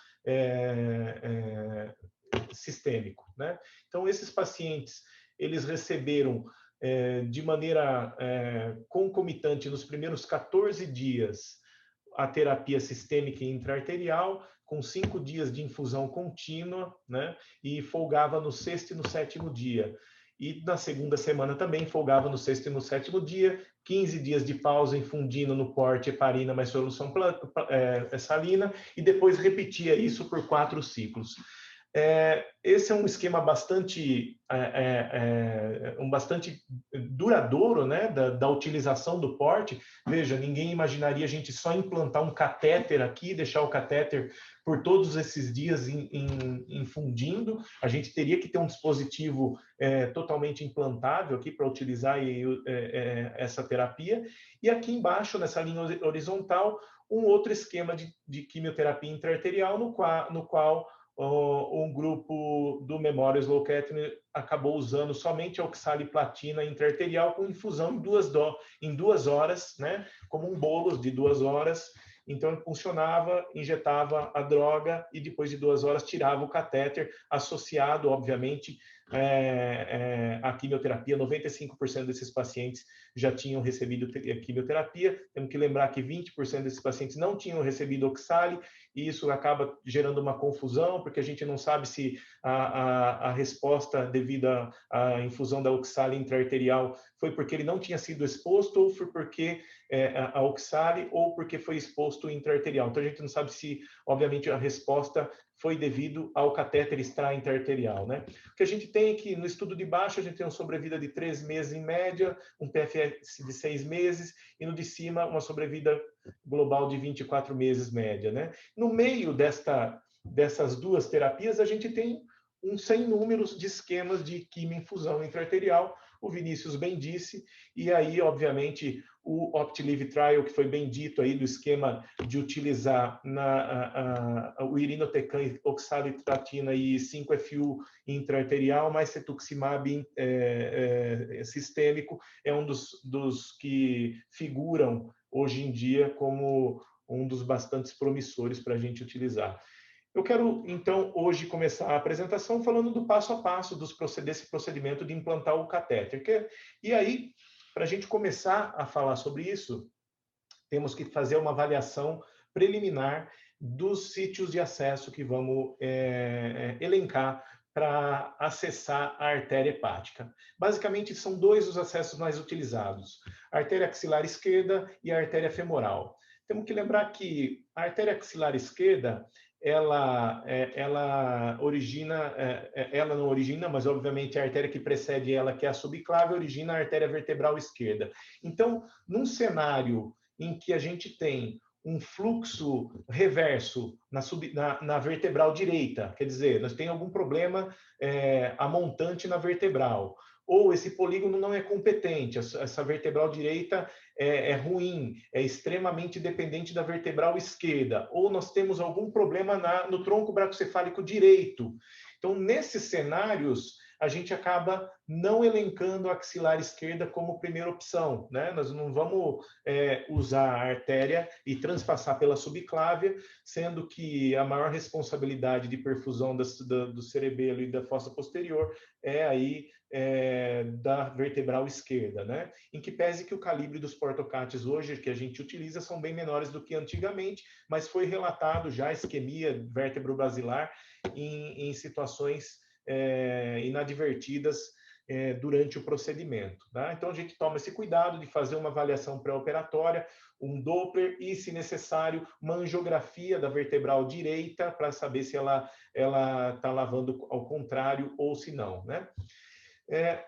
sistêmico, né? Então, esses pacientes, eles receberam de maneira concomitante, nos primeiros 14 dias, a terapia sistêmica e intraarterial, com 5 dias de infusão contínua, né? E folgava no 6º e no 7º dia. E na segunda semana também folgava no 6º e no 7º dia, 15 dias de pausa infundindo no porte heparina mais solução salina, e depois repetia isso por 4 ciclos. Esse é um esquema bastante duradouro, né, da utilização do porte. Veja, ninguém imaginaria a gente só implantar um catéter aqui, deixar o catéter por todos esses dias infundindo. A gente teria que ter um dispositivo totalmente implantável aqui para utilizar essa terapia. E aqui embaixo, nessa linha horizontal, um outro esquema de quimioterapia intraarterial, no qual um grupo do Memorial Slow Kettner acabou usando somente a oxaliplatina intraarterial com infusão em 2 horas, né? Como um bolus de 2 horas. Então, ele funcionava, injetava a droga e depois de 2 horas tirava o catéter, associado, obviamente, à quimioterapia. 95% desses pacientes já tinham recebido quimioterapia. Temos que lembrar que 20% desses pacientes não tinham recebido oxali, e isso acaba gerando uma confusão, porque a gente não sabe se a resposta devido à infusão da oxali intraarterial foi porque ele não tinha sido exposto, ou foi porque a oxali, ou porque foi exposto intraarterial. Então, a gente não sabe se, obviamente, a resposta foi devido ao catéter intraarterial, né? O que a gente tem é que, no estudo de baixo, a gente tem uma sobrevida de 3 meses em média, um PFS de 6 meses, e no de cima, uma sobrevida global de 24 meses média, né? No meio dessas 2 terapias, a gente tem sem números de esquemas de quimioinfusão intraarterial. O Vinícius bem disse, e aí, obviamente, o OptiLive Trial, que foi bem dito aí, do esquema de utilizar o irinotecan, oxaliplatina e 5-FU intraarterial, mais cetuximab sistêmico, é um dos que figuram hoje em dia como um dos bastantes promissores para a gente utilizar. Eu quero, então, hoje começar a apresentação falando do passo a passo desse procedimento de implantar o catéter. E aí, para a gente começar a falar sobre isso, temos que fazer uma avaliação preliminar dos sítios de acesso que vamos elencar para acessar a artéria hepática. Basicamente, são 2 os acessos mais utilizados: a artéria axilar esquerda e a artéria femoral. Temos que lembrar que a artéria axilar esquerda, ela não origina, mas obviamente a artéria que precede ela, que é a subclave, origina a artéria vertebral esquerda. Então, num cenário em que a gente tem um fluxo reverso na vertebral direita, quer dizer, nós temos algum problema amontante na vertebral, ou esse polígono não é competente, essa vertebral direita é ruim, é extremamente dependente da vertebral esquerda, ou nós temos algum problema no tronco bracocefálico direito. Então, nesses cenários, a gente acaba não elencando a axilar esquerda como primeira opção, né? Nós não vamos usar a artéria e transpassar pela subclávia, sendo que a maior responsabilidade de perfusão do cerebelo e da fossa posterior é aí da vertebral esquerda, né? Em que pese que o calibre dos portocates hoje que a gente utiliza são bem menores do que antigamente, mas foi relatado já isquemia vértebro-basilar em situações inadvertidas durante o procedimento, tá? Então, a gente toma esse cuidado de fazer uma avaliação pré-operatória, um Doppler e, se necessário, uma angiografia da vertebral direita para saber se ela está lavando ao contrário ou se não, né?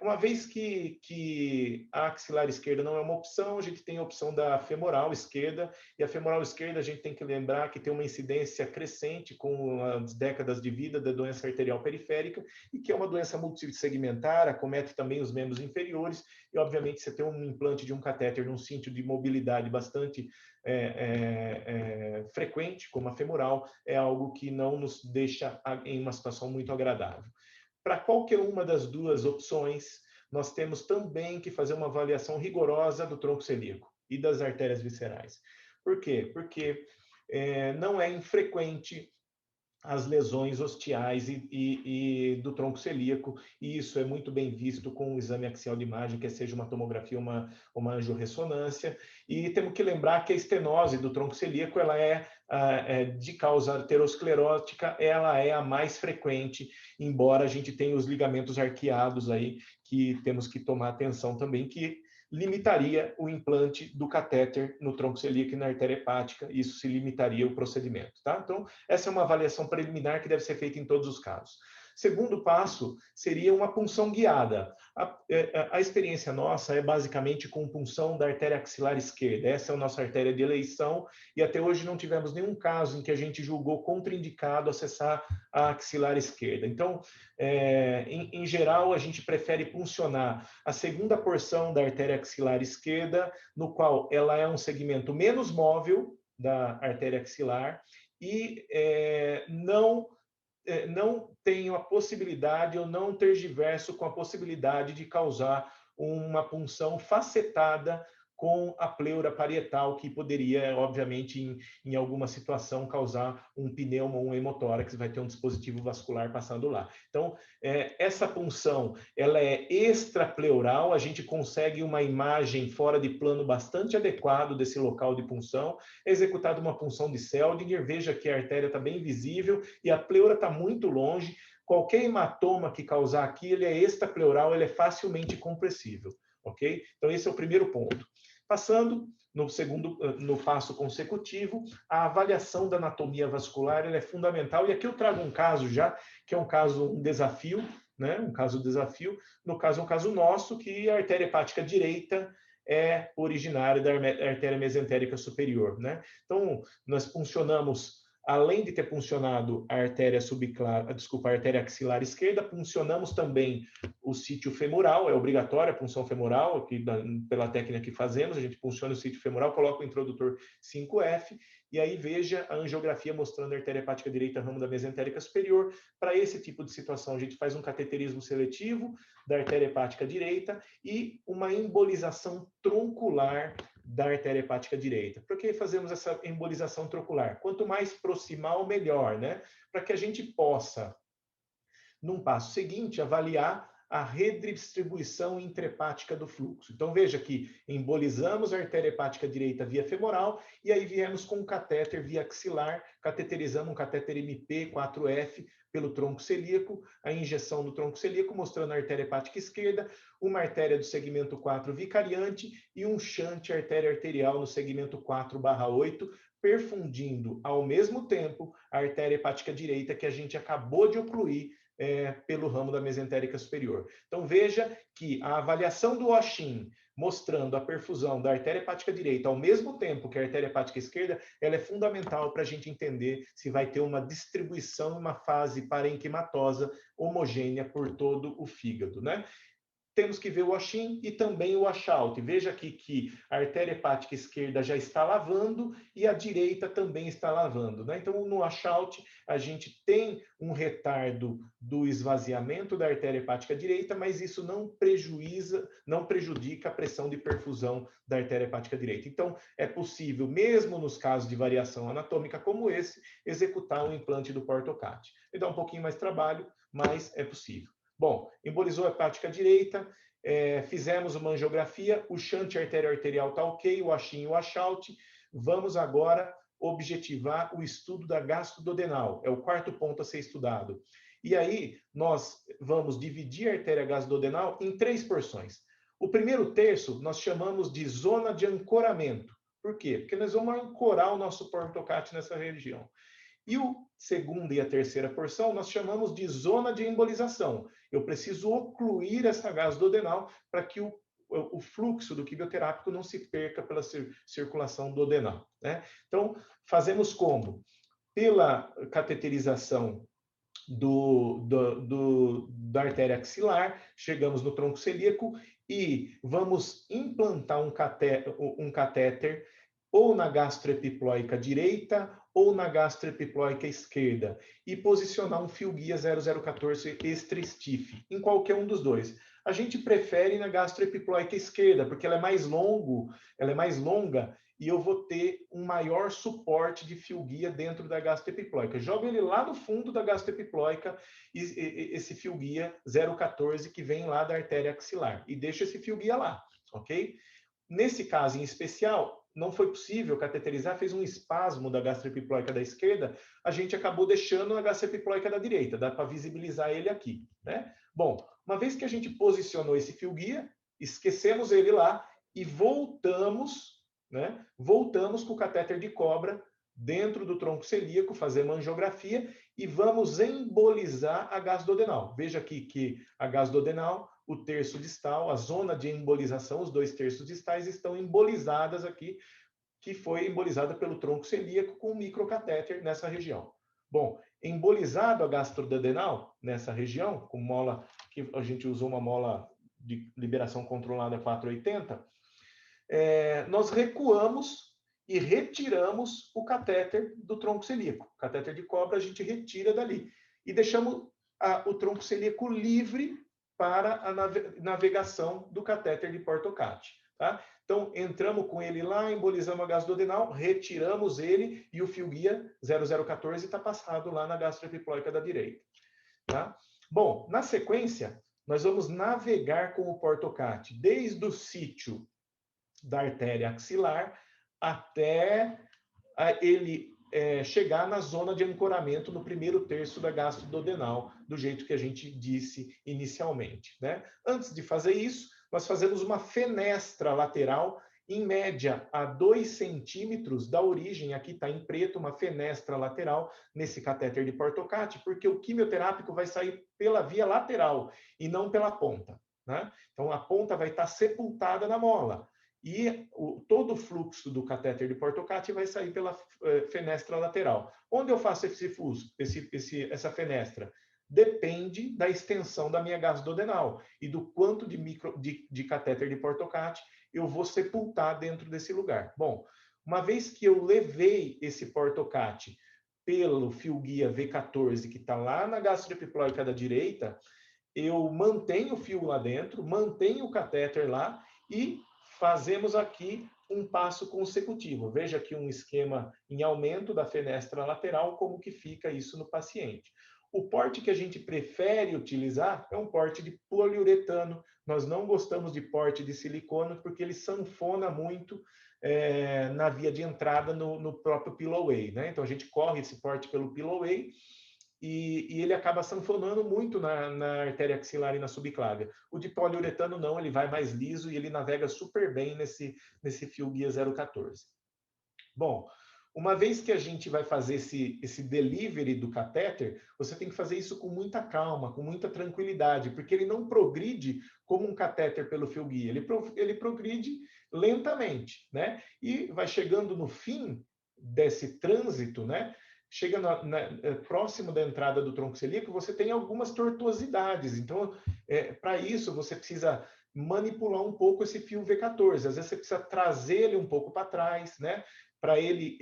Uma vez que a axilar esquerda não é uma opção, a gente tem a opção da femoral esquerda, e a femoral esquerda a gente tem que lembrar que tem uma incidência crescente com as décadas de vida da doença arterial periférica, e que é uma doença multissegmentar, acomete também os membros inferiores, e obviamente você tem um implante de um catéter num cinto de mobilidade bastante frequente, como a femoral, é algo que não nos deixa em uma situação muito agradável. Para qualquer uma das duas opções, nós temos também que fazer uma avaliação rigorosa do tronco celíaco e das artérias viscerais. Por quê? Porque não é infrequente as lesões ostiais e do tronco celíaco, e isso é muito bem visto com o exame axial de imagem, quer seja uma tomografia ou uma angiorressonância. E temos que lembrar que a estenose do tronco celíaco, ela de causa aterosclerótica, ela é a mais frequente, embora a gente tenha os ligamentos arqueados aí, que temos que tomar atenção também, que limitaria o implante do catéter no tronco celíaco e na artéria hepática, isso se limitaria o procedimento, tá? Então, essa é uma avaliação preliminar que deve ser feita em todos os casos. Segundo passo seria uma punção guiada. A experiência nossa é basicamente com punção da artéria axilar esquerda. Essa é a nossa artéria de eleição e até hoje não tivemos nenhum caso em que a gente julgou contraindicado acessar a axilar esquerda. Então, em geral, a gente prefere puncionar a segunda porção da artéria axilar esquerda, no qual ela é um segmento menos móvel da artéria axilar e não tenho a possibilidade ou não tergiverso com a possibilidade de causar uma punção facetada com a pleura parietal, que poderia, obviamente, em alguma situação, causar um pneuma ou um hemotórax, vai ter um dispositivo vascular passando lá. Então, essa punção, ela é extrapleural, a gente consegue uma imagem fora de plano bastante adequado desse local de punção, é executada uma punção de Seldinger, veja que a artéria está bem visível e a pleura está muito longe, qualquer hematoma que causar aqui, ele é extrapleural, ele é facilmente compressível, ok? Então, esse é o primeiro ponto. Passando no passo consecutivo, a avaliação da anatomia vascular é fundamental. E aqui eu trago um caso já, que é um desafio, né? Um caso desafio. No caso, é um caso nosso, que a artéria hepática direita é originária da artéria mesentérica superior, né? Então, nós puncionamos, além de ter puncionado a artéria a artéria axilar esquerda, puncionamos também o sítio femoral, é obrigatória a punção femoral, aqui pela técnica que fazemos, a gente punciona o sítio femoral, coloca o introdutor 5F, e aí veja a angiografia mostrando a artéria hepática direita, ramo da mesentérica superior. Para esse tipo de situação, a gente faz um cateterismo seletivo da artéria hepática direita e uma embolização troncular da artéria hepática direita. Por que fazemos essa embolização troncular? Quanto mais proximal, melhor, né? Para que a gente possa, num passo seguinte, avaliar a redistribuição intrahepática do fluxo. Então, veja que embolizamos a artéria hepática direita via femoral e aí viemos com um catéter via axilar, cateterizamos um catéter MP 4F pelo tronco celíaco, a injeção no tronco celíaco, mostrando a artéria hepática esquerda, uma artéria do segmento 4 vicariante e um shunt artéria arterial no segmento 4/8, perfundindo ao mesmo tempo a artéria hepática direita que a gente acabou de ocluir pelo ramo da mesentérica superior. Então, veja que a avaliação do Oshin, mostrando a perfusão da artéria hepática direita ao mesmo tempo que a artéria hepática esquerda, ela é fundamental para a gente entender se vai ter uma distribuição, uma fase parenquimatosa homogênea por todo o fígado, né? Temos que ver o Oshin e também o washout. Veja aqui que a artéria hepática esquerda já está lavando e a direita também está lavando, né? Então, no washout, a gente tem um retardo do esvaziamento da artéria hepática direita, mas isso não prejudica a pressão de perfusão da artéria hepática direita. Então, é possível, mesmo nos casos de variação anatômica como esse, executar um implante do Portocat. Ele dá um pouquinho mais de trabalho, mas é possível. Bom, embolizou a hepática direita, fizemos uma angiografia, o shunt arterial está ok, o Oshin e o washout. Vamos agora objetivar o estudo da gastroduodenal, é o quarto ponto a ser estudado. E aí, nós vamos dividir a artéria gastroduodenal em 3 porções. O primeiro terço nós chamamos de zona de ancoramento. Por quê? Porque nós vamos ancorar o nosso Portocat nessa região. E a segunda e a terceira porção nós chamamos de zona de embolização. Eu preciso ocluir essa gasoduodenal para que o fluxo do quimioterápico não se perca pela circulação duodenal, né? Então, fazemos como? Pela cateterização da artéria axilar, chegamos no tronco celíaco e vamos implantar um catéter ou na gastroepiploica direita ou na gastroepiploica esquerda e posicionar um fio guia 0014 extra stiff em qualquer um dos dois. A gente prefere na gastroepiploica esquerda, porque ela é mais longa e eu vou ter um maior suporte de fio guia dentro da gastroepiploica. Jogo ele lá no fundo da gastroepiploica, esse fio guia 014 que vem lá da artéria axilar, e deixo esse fio guia lá, ok? Nesse caso em especial, não foi possível cateterizar, fez um espasmo da gastroepiploica da esquerda, a gente acabou deixando a gastroepiploica da direita, dá para visibilizar ele aqui, né? Bom, uma vez que a gente posicionou esse fio guia, esquecemos ele lá e voltamos, né? Voltamos com o catéter de cobra dentro do tronco celíaco, fazemos angiografia e vamos embolizar a gasoduodenal. Veja aqui que a gasoduodenal, o terço distal, a zona de embolização, os 2 terços distais estão embolizadas aqui, que foi embolizada pelo tronco celíaco com um microcatéter nessa região. Bom, embolizado a gastroduodenal nessa região, com mola, que a gente usou uma mola de liberação controlada 480, nós recuamos e retiramos o catéter do tronco celíaco. O catéter de cobra a gente retira dali e deixamos o tronco celíaco livre para a navegação do catéter de Portocati, tá? Então, entramos com ele lá, embolizamos a gasoduodenal, retiramos ele e o fio guia 0014 está passado lá na gastroepiploica da direita, tá? Bom, na sequência, nós vamos navegar com o Portocati desde o sítio da artéria axilar até ele chegar na zona de ancoramento no primeiro terço da gastroduodenal, do jeito que a gente disse inicialmente, né? Antes de fazer isso, nós fazemos uma fenestra lateral, em média a 2 centímetros da origem, aqui está em preto, uma fenestra lateral nesse catéter de Portocati, porque o quimioterápico vai sair pela via lateral e não pela ponta, né? Então a ponta vai estar sepultada na mola. E todo o fluxo do catéter de Portocati vai sair pela fenestra lateral. Onde eu faço esse fuso, essa fenestra? Depende da extensão da minha gasoduodenal e do quanto de catéter de Portocati eu vou sepultar dentro desse lugar. Bom, uma vez que eu levei esse Portocati pelo fio guia V14, que está lá na gastroepiploica da direita, eu mantenho o fio lá dentro, mantenho o catéter lá e fazemos aqui um passo consecutivo. Veja aqui um esquema em aumento da fenestra lateral, como que fica isso no paciente. O porte que a gente prefere utilizar é um porte de poliuretano. Nós não gostamos de porte de silicone porque ele sanfona muito na via de entrada no próprio pillowway, né? Então a gente corre esse porte pelo pillowway e ele acaba sanfonando muito na artéria axilar e na subclávia. O de poliuretano não, ele vai mais liso e ele navega super bem nesse fio guia 014. Bom, uma vez que a gente vai fazer esse delivery do catéter, você tem que fazer isso com muita calma, com muita tranquilidade, porque ele não progride como um catéter pelo fio guia, ele progride lentamente, né? E vai chegando no fim desse trânsito, né? Chega próximo da entrada do tronco celíaco, você tem algumas tortuosidades. Então, para isso, você precisa manipular um pouco esse fio V14. Às vezes, você precisa trazer ele um pouco para trás, né? Para ele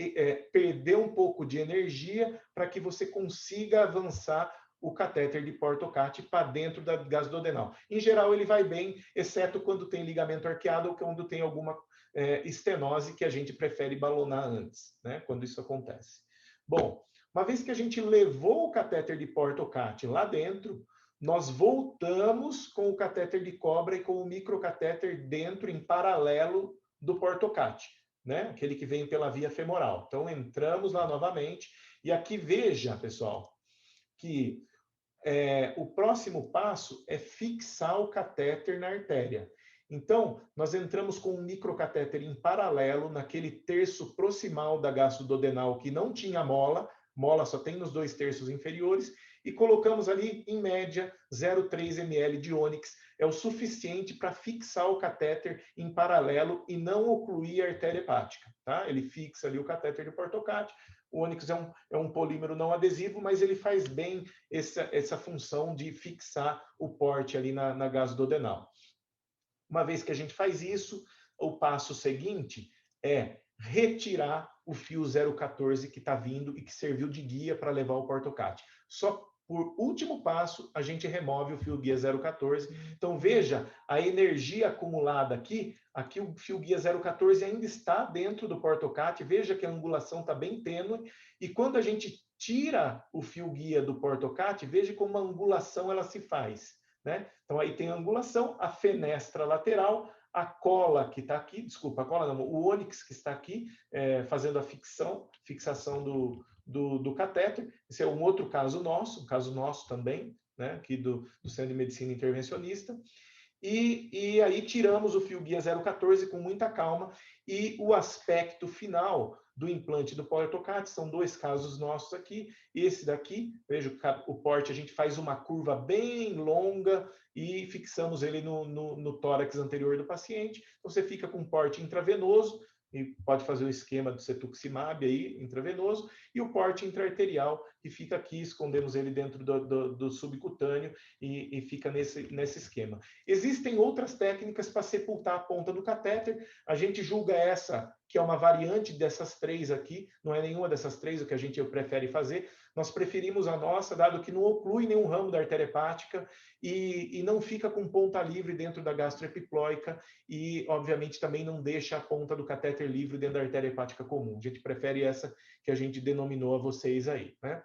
perder um pouco de energia, para que você consiga avançar o catéter de Portocati para dentro da gasoduodenal. Em geral, ele vai bem, exceto quando tem ligamento arqueado ou quando tem alguma estenose que a gente prefere balonar antes, né? Quando isso acontece. Bom, uma vez que a gente levou o catéter de Portocati lá dentro, nós voltamos com o catéter de cobra e com o microcatéter dentro, em paralelo do Portocati, né? Aquele que vem pela via femoral. Então, entramos lá novamente. E aqui veja, pessoal, que o próximo passo é fixar o catéter na artéria. Então, nós entramos com um microcatéter em paralelo naquele terço proximal da gastroduodenal que não tinha mola. mola só tem nos 2/3 inferiores, e colocamos ali, em média, 0,3 ml de ônix. É o suficiente para fixar o catéter em paralelo e não ocluir a artéria hepática. Tá? Ele fixa ali o catéter de Portocati. O ônix é um polímero não adesivo, mas ele faz bem essa função de fixar o porte ali na gasoduodenal. Uma vez que a gente faz isso, o passo seguinte é retirar o fio 0,14 que está vindo e que serviu de guia para levar o Portocati. Só por último passo, a gente remove o fio guia 0,14. Então, veja a energia acumulada aqui. Aqui o fio guia 0,14 ainda está dentro do Portocati. Veja que a angulação está bem tênue. E quando a gente tira o fio guia do Portocati, veja como a angulação ela se faz. Né? Então, aí tem a angulação, a fenestra lateral, a cola que está aqui, desculpa, a cola não, o ônix que está aqui, fazendo a fixação do catéter. Esse é um outro caso nosso também, né? Aqui do Centro de Medicina Intervencionista. E aí tiramos o fio guia 0,14 com muita calma, e o aspecto final do implante do Portocati, são 2 casos nossos aqui. Esse daqui, veja o porte, a gente faz uma curva bem longa e fixamos ele no tórax anterior do paciente. Então, você fica com um porte intravenoso, e pode fazer o esquema do cetuximab aí, intravenoso, e o porte intraarterial, que fica aqui, escondemos ele dentro do subcutâneo e fica nesse esquema. Existem outras técnicas para sepultar a ponta do catéter. A gente julga essa, que é uma variante dessas 3 aqui, não é nenhuma dessas 3 o que a gente prefere fazer. Nós preferimos a nossa, dado que não oclui nenhum ramo da artéria hepática e não fica com ponta livre dentro da gastroepiploica e, obviamente, também não deixa a ponta do catéter livre dentro da artéria hepática comum. A gente prefere essa que a gente denominou a vocês aí, né?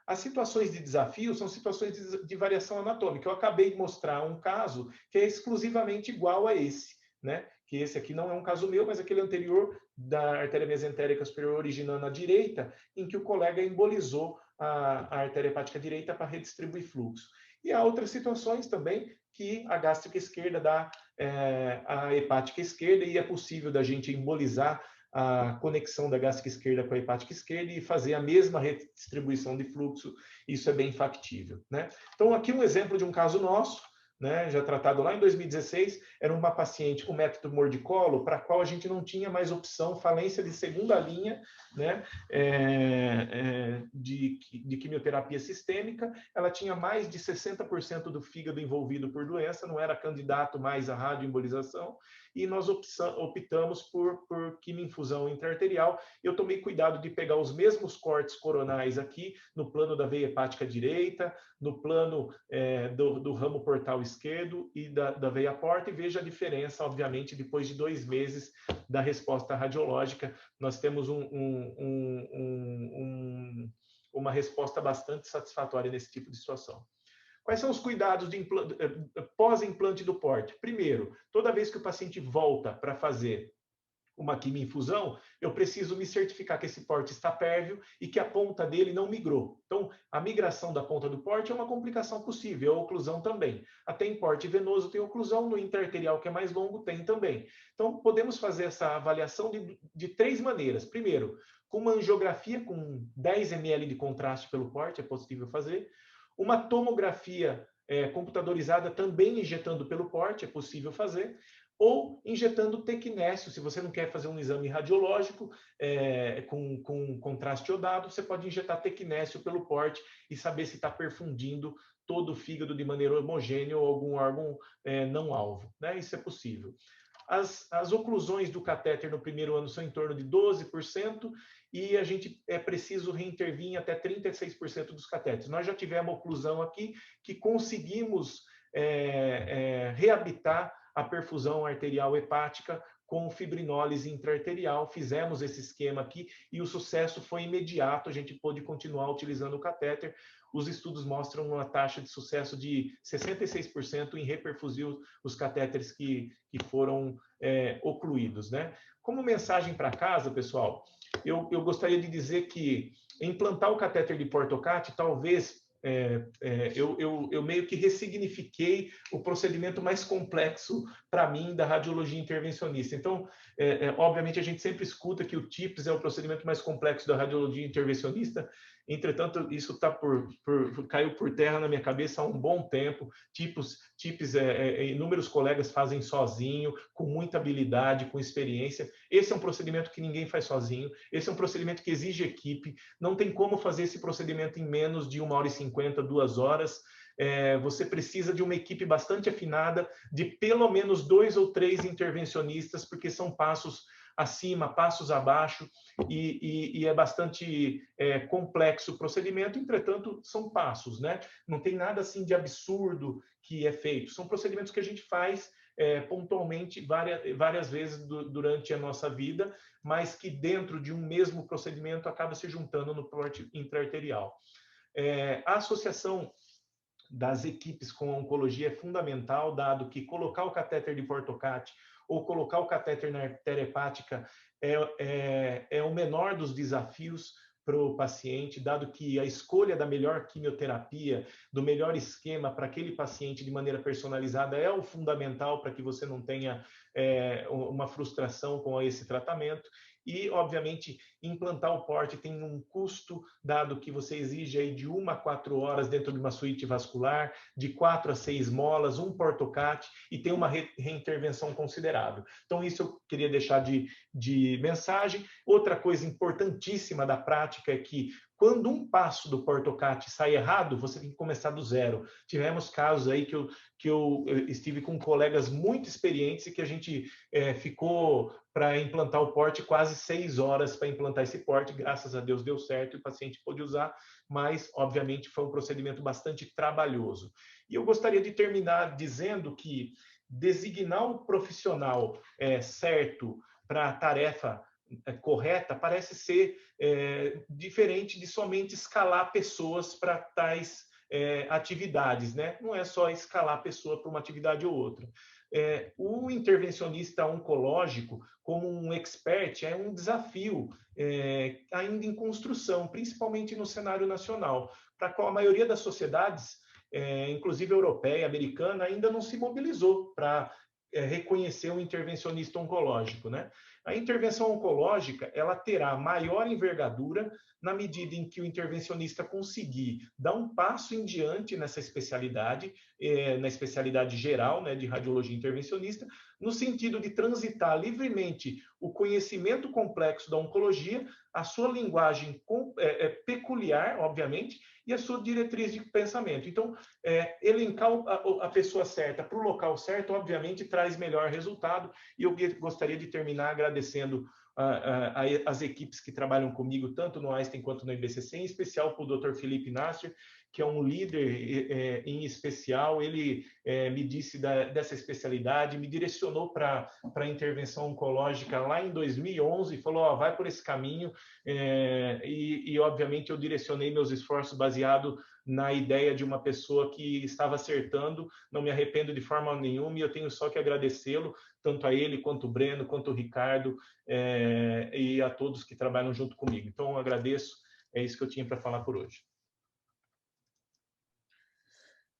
As situações de desafio são situações de variação anatômica. Eu acabei de mostrar um caso que é exclusivamente igual a esse, né? Que esse aqui não é um caso meu, mas aquele anterior da artéria mesentérica superior originando à direita, em que o colega embolizou a artéria hepática direita para redistribuir fluxo. E há outras situações também que a gástrica esquerda dá a hepática esquerda, e é possível da gente embolizar a conexão da gástrica esquerda com a hepática esquerda e fazer a mesma redistribuição de fluxo. Isso é bem factível, né? Então, aqui um exemplo de um caso nosso, né, já tratado lá em 2016, era uma paciente com método de colo, para a qual a gente não tinha mais opção, falência de segunda linha, né, de quimioterapia sistêmica. Ela tinha mais de 60% do fígado envolvido por doença, não era candidato mais à radioembolização, e nós optamos por quimioinfusão intraarterial. Eu tomei cuidado de pegar os mesmos cortes coronais aqui, no plano da veia hepática direita, no plano do ramo portal esquerdo e da veia porta, e veja a diferença, obviamente, depois de 2 meses da resposta radiológica. Nós temos uma resposta bastante satisfatória nesse tipo de situação. Quais são os cuidados de pós-implante do porte? Primeiro, toda vez que o paciente volta para fazer uma quimioinfusão, eu preciso me certificar que esse porte está pérvio e que a ponta dele não migrou. Então, a migração da ponta do porte é uma complicação possível, a oclusão também. Até em porte venoso tem oclusão, no intraarterial, que é mais longo, tem também. Então, podemos fazer essa avaliação de 3 maneiras. Primeiro, com uma angiografia com 10 ml de contraste pelo porte, é possível fazer. Uma tomografia computadorizada também injetando pelo porte, é possível fazer. Ou injetando tecnésio, se você não quer fazer um exame radiológico com contraste iodado, você pode injetar tecnésio pelo porte e saber se está perfundindo todo o fígado de maneira homogênea ou algum órgão não alvo, né? Isso é possível. As oclusões do catéter no primeiro ano são em torno de 12%, e a gente é preciso reintervir em até 36% dos catéteres. Nós já tivemos oclusão aqui que conseguimos reabitar a perfusão arterial hepática com fibrinólise intraarterial. Fizemos esse esquema aqui e o sucesso foi imediato, a gente pôde continuar utilizando o catéter. Os estudos mostram uma taxa de sucesso de 66% em reperfusir os catéteres que foram ocluídos, né? Como mensagem para casa, pessoal, eu gostaria de dizer que implantar o catéter de Portocati talvez eu meio que ressignifiquei o procedimento mais complexo para mim da radiologia intervencionista. Então, obviamente, a gente sempre escuta que o TIPS é o procedimento mais complexo da radiologia intervencionista. Entretanto, isso caiu por terra na minha cabeça há um bom tempo. TIPS inúmeros colegas fazem sozinho, com muita habilidade, com experiência. Esse é um procedimento que ninguém faz sozinho. Esse é um procedimento que exige equipe. Não tem como fazer esse procedimento em menos de 1h50, 2 horas. Você precisa de uma equipe bastante afinada, de pelo menos 2 ou 3 intervencionistas, porque são passos acima, passos abaixo, e é bastante complexo o procedimento. Entretanto, são passos, né? Não tem nada assim de absurdo que é feito. São procedimentos que a gente faz pontualmente várias vezes durante a nossa vida, mas que dentro de um mesmo procedimento acaba se juntando no porte intraarterial. A associação das equipes com a oncologia é fundamental, dado que colocar o catéter de Portocat ou colocar o catéter na artéria hepática é o menor dos desafios para o paciente, dado que a escolha da melhor quimioterapia, do melhor esquema para aquele paciente de maneira personalizada é o fundamental para que você não tenha uma frustração com esse tratamento. E, obviamente, implantar o porte tem um custo, dado que você exige aí de 1 a 4 horas dentro de uma suíte vascular, de 4 a 6 molas, um Portocat, e tem uma reintervenção considerável. Então, isso eu queria deixar de mensagem. Outra coisa importantíssima da prática é que, quando um passo do Portocat sai errado, você tem que começar do zero. Tivemos casos aí que eu estive com colegas muito experientes e que a gente ficou para implantar o porte quase 6 horas para implantar esse porte. Graças a Deus deu certo e o paciente pôde usar, mas, obviamente, foi um procedimento bastante trabalhoso. E eu gostaria de terminar dizendo que designar um profissional certo para a tarefa correta parece ser diferente de somente escalar pessoas para tais atividades, né? Não é só escalar a pessoa para uma atividade ou outra. O intervencionista oncológico, como um expert, é um desafio ainda em construção, principalmente no cenário nacional, para qual a maioria das sociedades, inclusive europeia, americana, ainda não se mobilizou para reconhecer o intervencionista oncológico, né? A intervenção oncológica, ela terá maior envergadura na medida em que o intervencionista conseguir dar um passo em diante nessa especialidade, na especialidade geral, né, de radiologia intervencionista, no sentido de transitar livremente o conhecimento complexo da oncologia, a sua linguagem peculiar, obviamente, e a sua diretriz de pensamento. Então, elencar a pessoa certa para o local certo, obviamente, traz melhor resultado. E eu gostaria de terminar agradecendo as equipes que trabalham comigo, tanto no Einstein quanto no IBCC, em especial para o Dr. Felipe Nasser, que é um líder em especial. Ele me disse dessa especialidade, me direcionou para a intervenção oncológica lá em 2011, falou, vai por esse caminho, e obviamente eu direcionei meus esforços baseado na ideia de uma pessoa que estava acertando. Não me arrependo de forma nenhuma e eu tenho só que agradecê-lo, tanto a ele, quanto o Breno, quanto o Ricardo, e a todos que trabalham junto comigo. Então, eu agradeço, é isso que eu tinha para falar por hoje.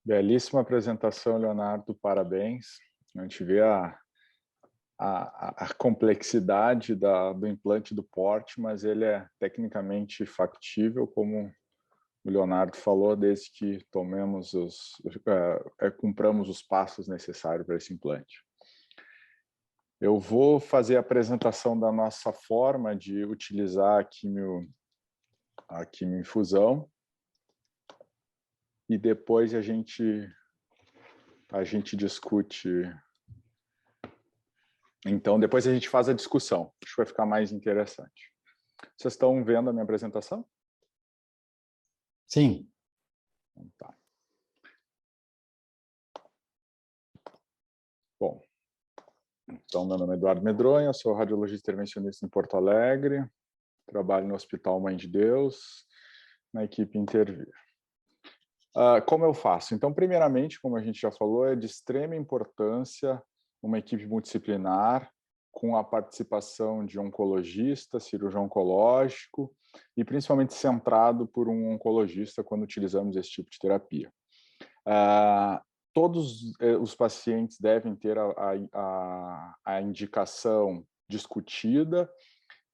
Belíssima apresentação, Leonardo, parabéns. A gente vê a complexidade do implante do porte, mas ele é tecnicamente factível, como o Leonardo falou, desde que cumpramos os passos necessários para esse implante. Eu vou fazer a apresentação da nossa forma de utilizar a quimioinfusão e depois a gente discute. Então, depois a gente faz a discussão. Acho que vai ficar mais interessante. Vocês estão vendo a minha apresentação? Sim. Então, tá. Bom, então, meu nome é Eduardo Medronha, sou radiologista intervencionista em Porto Alegre, trabalho no Hospital Mãe de Deus, na equipe Intervir. Como eu faço? Então, primeiramente, como a gente já falou, é de extrema importância uma equipe multidisciplinar com a participação de oncologista, cirurgião oncológico, e principalmente centrado por um oncologista quando utilizamos esse tipo de terapia. Todos os pacientes devem ter a indicação discutida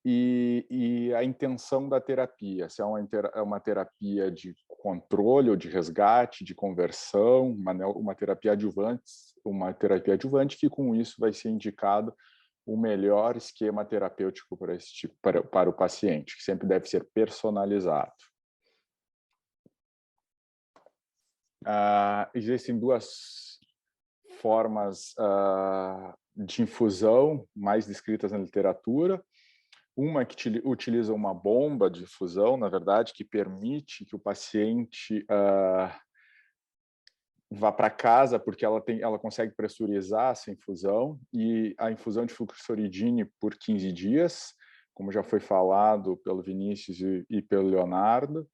e a intenção da terapia, se é uma terapia de controle ou de resgate, de conversão, uma terapia adjuvante que com isso vai ser indicado o melhor esquema terapêutico para esse tipo, para o paciente, que sempre deve ser personalizado. Existem duas formas de infusão mais descritas na literatura. Uma que utiliza uma bomba de infusão, na verdade, que permite que o paciente vá para casa, porque ela consegue pressurizar essa infusão, e a infusão de fluoxeridine por 15 dias, como já foi falado pelo Vinícius e pelo Leonardo,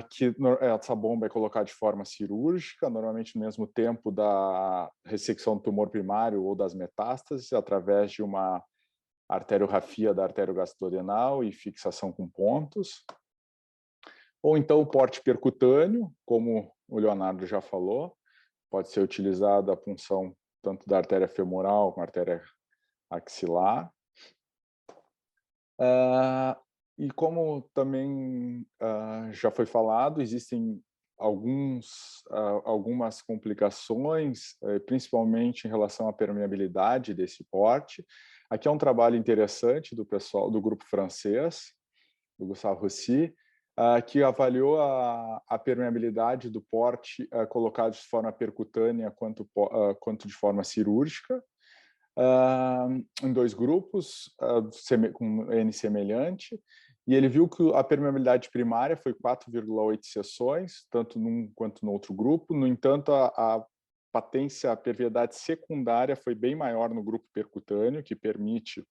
que essa bomba é colocada de forma cirúrgica, normalmente no mesmo tempo da ressecção do tumor primário ou das metástases, através de uma arteriografia da artéria gastrodenal e fixação com pontos. Ou então o porte percutâneo, como o Leonardo já falou, pode ser utilizado a punção tanto da artéria femoral como a artéria axilar. E como também já foi falado, existem algumas complicações, principalmente em relação à permeabilidade desse porte. Aqui é um trabalho interessante do pessoal do grupo francês, do Gustave Roussy, que avaliou a permeabilidade do porte colocado de forma percutânea quanto de forma cirúrgica, em dois grupos, com N semelhante, e ele viu que a permeabilidade primária foi 4,8 sessões, tanto num quanto no outro grupo. No entanto, a permeabilidade secundária foi bem maior no grupo percutâneo, que permite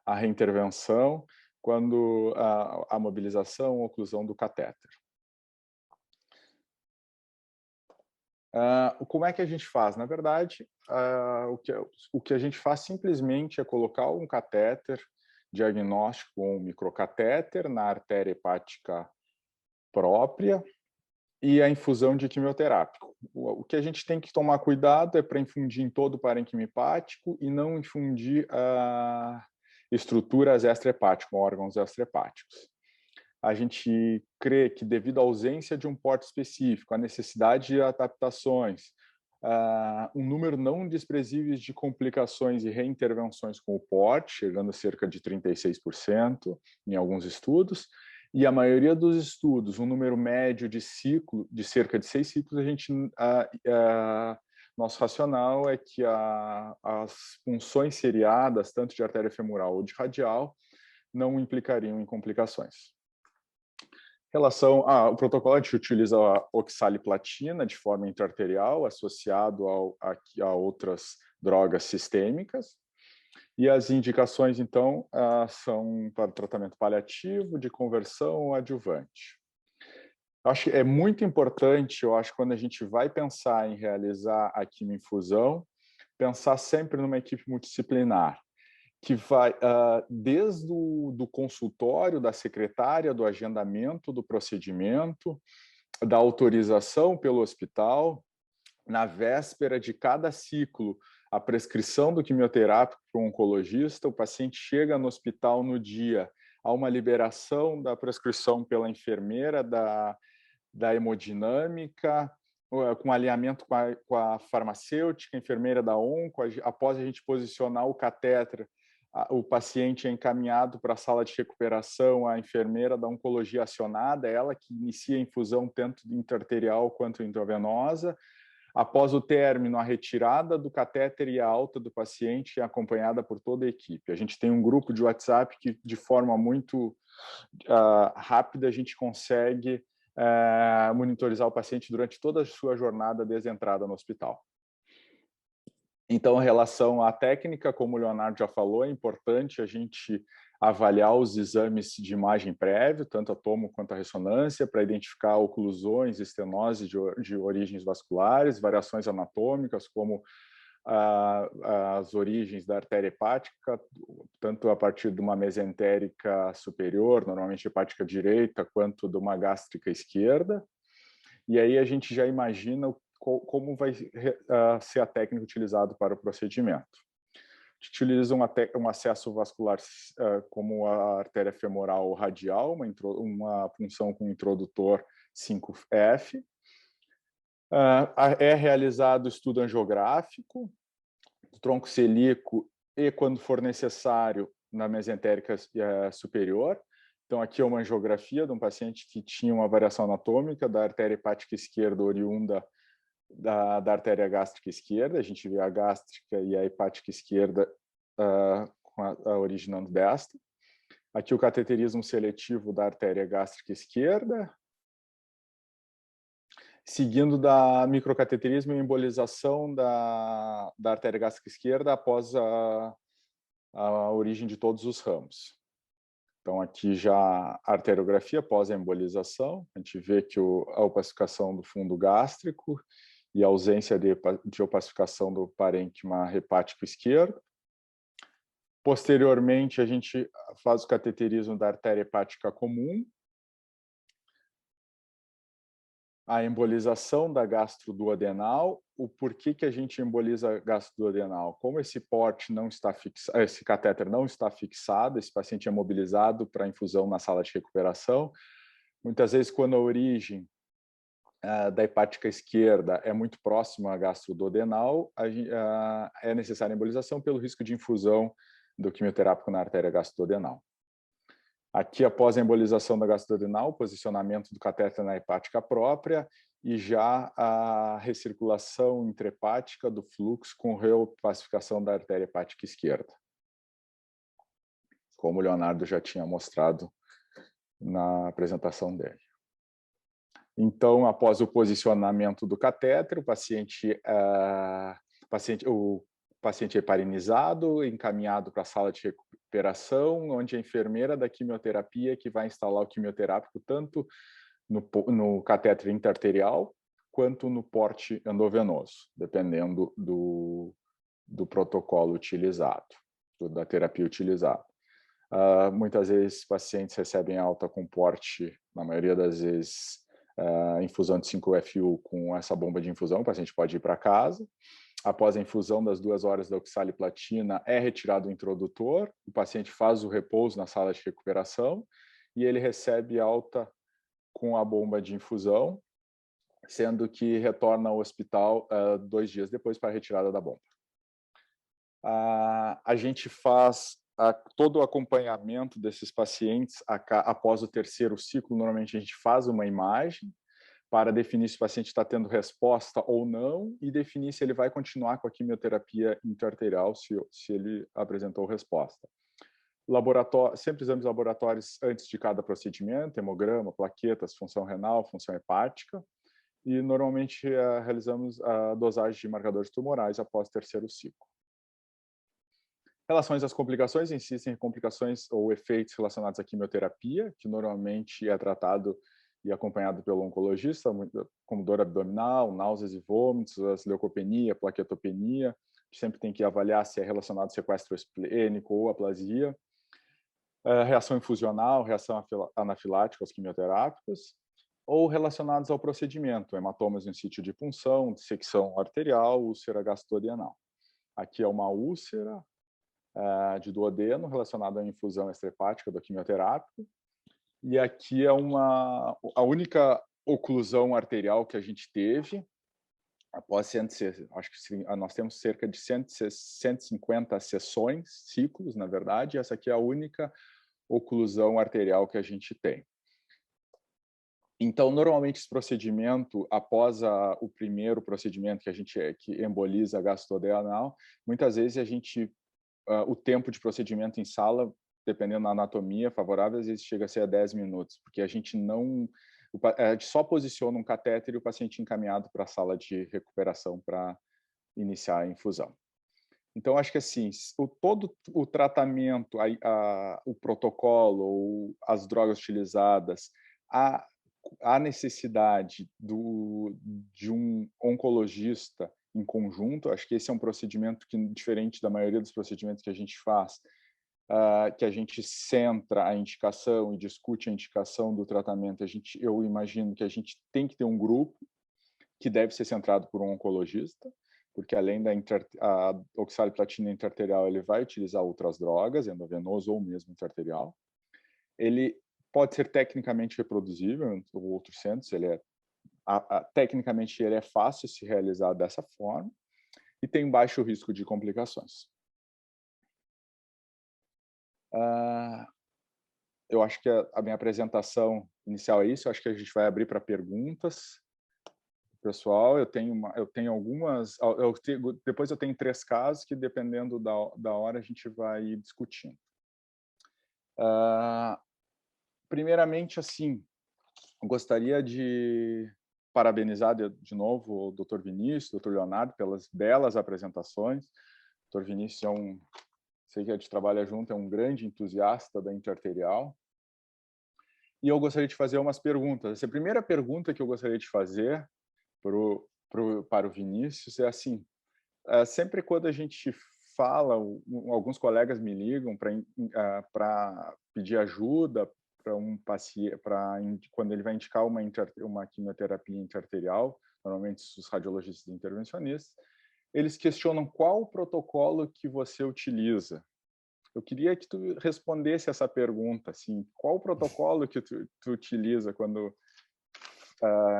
a reintervenção quando a mobilização ou oclusão do catéter. Como é que a gente faz? Na verdade, o que a gente faz simplesmente é colocar um catéter diagnóstico com um microcatéter na artéria hepática própria e a infusão de quimioterápico. O que a gente tem que tomar cuidado é para infundir em todo o parênquima hepático e não infundir estruturas extrahepáticas, órgãos extrahepáticos. A gente crê que, devido à ausência de um porte específico, a necessidade de adaptações, um número não desprezível de complicações e reintervenções com o porte, chegando a cerca de 36% em alguns estudos, e a maioria dos estudos, um número médio de ciclo, de cerca de 6 ciclos, nosso racional é que as punções seriadas, tanto de artéria femoral ou de radial, não implicariam em complicações. Em relação ao protocolo, a gente utiliza a oxaliplatina de forma intraarterial, associado a outras drogas sistêmicas. E as indicações, então, são para tratamento paliativo, de conversão ou adjuvante. Acho que é muito importante, quando a gente vai pensar em realizar a quimioinfusão, pensar sempre numa equipe multidisciplinar, que vai desde do consultório, da secretária, do agendamento do procedimento, da autorização pelo hospital, na véspera de cada ciclo, a prescrição do quimioterápico para o oncologista, o paciente chega no hospital no dia, há uma liberação da prescrição pela enfermeira da hemodinâmica, com alinhamento com a farmacêutica, a enfermeira da onco, após a gente posicionar o catéter, o paciente é encaminhado para a sala de recuperação, a enfermeira da oncologia acionada, ela que inicia a infusão tanto intraarterial quanto intravenosa. Após o término, a retirada do catéter e a alta do paciente é acompanhada por toda a equipe. A gente tem um grupo de WhatsApp que, de forma muito rápida, a gente consegue monitorizar o paciente durante toda a sua jornada desde a entrada no hospital. Então, em relação à técnica, como o Leonardo já falou, é importante a gente avaliar os exames de imagem prévio, tanto a tomo quanto a ressonância, para identificar oclusões, estenoses de origens vasculares, variações anatômicas, como as origens da artéria hepática, tanto a partir de uma mesentérica superior, normalmente hepática direita, quanto de uma gástrica esquerda. E aí a gente já imagina como vai ser a técnica utilizada para o procedimento. A gente utiliza um acesso vascular como a artéria femoral radial, uma punção com introdutor 5F. É realizado estudo angiográfico do tronco celíaco e, quando for necessário, na mesentérica superior. Então, aqui é uma angiografia de um paciente que tinha uma variação anatômica da artéria hepática esquerda oriunda da artéria gástrica esquerda. A gente vê a gástrica e a hepática esquerda originando desta. Aqui o cateterismo seletivo da artéria gástrica esquerda, seguindo da microcateterismo e embolização da artéria gástrica esquerda após a origem de todos os ramos. Então, aqui já a arteriografia pós a embolização, a gente vê que a opacificação do fundo gástrico e a ausência de opacificação do parênquima hepático esquerdo. Posteriormente, a gente faz o cateterismo da artéria hepática comum, a embolização da gastroduodenal. O porquê que a gente emboliza a gastroduodenal? Como esse porte não está fixado, esse catéter não está fixado, esse paciente é mobilizado para infusão na sala de recuperação. Muitas vezes, quando a origem da hepática esquerda é muito próxima à gastroduodenal, é necessária a embolização pelo risco de infusão do quimioterápico na artéria gastroduodenal. Aqui, após a embolização da gastroduodenal, posicionamento do catéter na hepática própria e já a recirculação intrahepática do fluxo com reopacificação da artéria hepática esquerda, como o Leonardo já tinha mostrado na apresentação dele. Então, após o posicionamento do catéter, o paciente é heparinizado, encaminhado para a sala de recuperação, onde a enfermeira da quimioterapia que vai instalar o quimioterápico tanto no catéter intraarterial quanto no porte endovenoso, dependendo do protocolo utilizado, da terapia utilizada. Muitas vezes pacientes recebem alta com porte, na maioria das vezes, infusão de 5FU com essa bomba de infusão, o paciente pode ir para casa. Após a infusão das 2 horas da oxaliplatina, é retirado o introdutor, o paciente faz o repouso na sala de recuperação e ele recebe alta com a bomba de infusão, sendo que retorna ao hospital 2 dias depois para a retirada da bomba. A gente faz todo o acompanhamento desses pacientes após o 3º ciclo. Normalmente a gente faz uma imagem para definir se o paciente está tendo resposta ou não e definir se ele vai continuar com a quimioterapia intraarterial, se ele apresentou resposta. Sempre exames laboratórios antes de cada procedimento, hemograma, plaquetas, função renal, função hepática, e normalmente realizamos a dosagem de marcadores tumorais após o 3º ciclo. Relações às complicações, existem complicações ou efeitos relacionados à quimioterapia, que normalmente é tratado e acompanhado pelo oncologista, como dor abdominal, náuseas e vômitos, leucopenia, plaquetopenia. A gente sempre tem que avaliar se é relacionado ao sequestro esplênico ou aplasia. Reação infusional, reação anafilática aos quimioterápicos, ou relacionados ao procedimento, hematomas em sítio de punção, dissecção arterial, úlcera gastroduodenal. Aqui é uma úlcera de duodeno relacionada à infusão extrahepática do quimioterápico. E aqui é a única oclusão arterial que a gente teve após acho que nós temos cerca de 150 sessões, ciclos, na verdade. Essa aqui é a única oclusão arterial que a gente tem. Então, normalmente esse procedimento, após o primeiro procedimento que emboliza a gastroduodenal, muitas vezes o tempo de procedimento em sala, dependendo da anatomia favorável, às vezes chega a ser 10 minutos, porque a gente só posiciona um catéter e o paciente encaminhado para a sala de recuperação para iniciar a infusão. Então, acho que assim, todo o tratamento, o protocolo, ou as drogas utilizadas, a necessidade de um oncologista em conjunto. Acho que esse é um procedimento que, diferente da maioria dos procedimentos que a gente faz, que a gente centra a indicação e discute a indicação do tratamento, eu imagino que a gente tem que ter um grupo que deve ser centrado por um oncologista, porque além da oxaliplatina intraarterial, ele vai utilizar outras drogas, endovenoso ou mesmo intraarterial. Ele pode ser tecnicamente reproduzível em outros centros, tecnicamente ele é fácil se realizar dessa forma e tem baixo risco de complicações. Eu acho que a minha apresentação inicial é isso. Eu acho que a gente vai abrir para perguntas. Pessoal, eu tenho algumas. Depois eu tenho 3 casos que, dependendo da hora, a gente vai ir discutindo. Primeiramente, assim, eu gostaria de parabenizar de novo o Dr. Vinícius, o Dr. Leonardo, pelas belas apresentações. O Dr. Vinícius sei que a gente trabalha junto, é um grande entusiasta da intraarterial. E eu gostaria de fazer umas perguntas. A primeira pergunta que eu gostaria de fazer para o Vinícius é assim: sempre quando a gente fala, alguns colegas me ligam para pedir ajuda para um paciente, quando ele vai indicar uma quimioterapia intraarterial, normalmente os radiologistas intervencionistas, eles questionam qual o protocolo que você utiliza. Eu queria que tu respondesse essa pergunta, assim, qual o protocolo que tu utiliza quando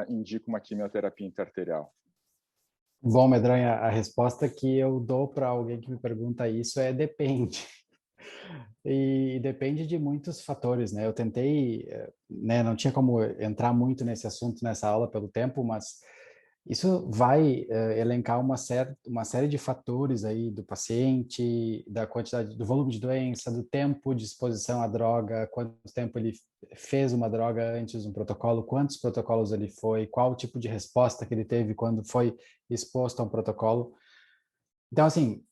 indica uma quimioterapia intraarterial? Bom, Medronha, a resposta que eu dou para alguém que me pergunta isso é depende. E depende de muitos fatores, né? Eu tentei, né, não tinha como entrar muito nesse assunto nessa aula pelo tempo, mas isso vai elencar uma série de fatores aí do paciente, da quantidade, do volume de doença, do tempo de exposição à droga, quanto tempo ele fez uma droga antes de um protocolo, quantos protocolos ele foi, qual tipo de resposta que ele teve quando foi exposto a um protocolo. Então, assim,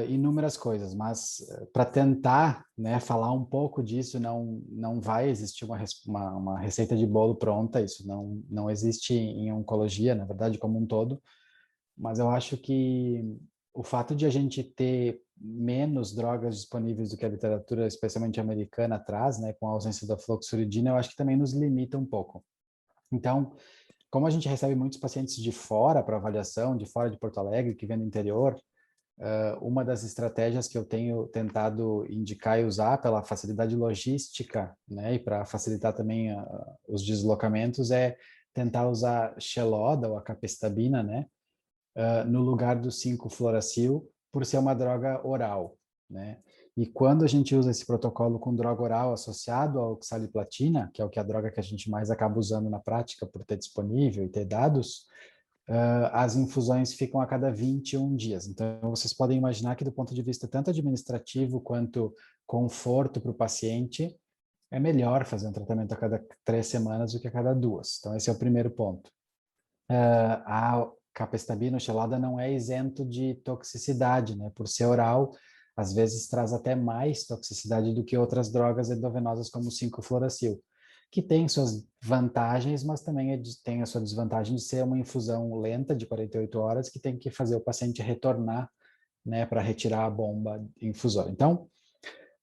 inúmeras coisas, mas para tentar, né, falar um pouco disso, não vai existir uma receita de bolo pronta, isso não existe em oncologia, na verdade, como um todo, mas eu acho que o fato de a gente ter menos drogas disponíveis do que a literatura, especialmente americana, traz, né, com a ausência da fluoxuridina, eu acho que também nos limita um pouco. Então, como a gente recebe muitos pacientes de fora para avaliação, de fora de Porto Alegre, que vem do interior, uma das estratégias que eu tenho tentado indicar e usar pela facilidade logística, né, e para facilitar também os deslocamentos, é tentar usar Xeloda ou a capecitabina, né, no lugar do 5-fluoracil, por ser uma droga oral, né? E quando a gente usa esse protocolo com droga oral associado à oxaliplatina, que é a droga que a gente mais acaba usando na prática por ter disponível e ter dados, as infusões ficam a cada 21 dias. Então, vocês podem imaginar que, do ponto de vista tanto administrativo quanto conforto para o paciente, é melhor fazer um tratamento a cada 3 semanas do que a cada 2. Então, esse é o primeiro ponto. A capecitabina ou Xeloda não é isento de toxicidade, né? Por ser oral, às vezes traz até mais toxicidade do que outras drogas endovenosas como o 5-fluoracil, que tem suas vantagens, mas também tem a sua desvantagem de ser uma infusão lenta de 48 horas que tem que fazer o paciente retornar, né, para retirar a bomba infusória. Então,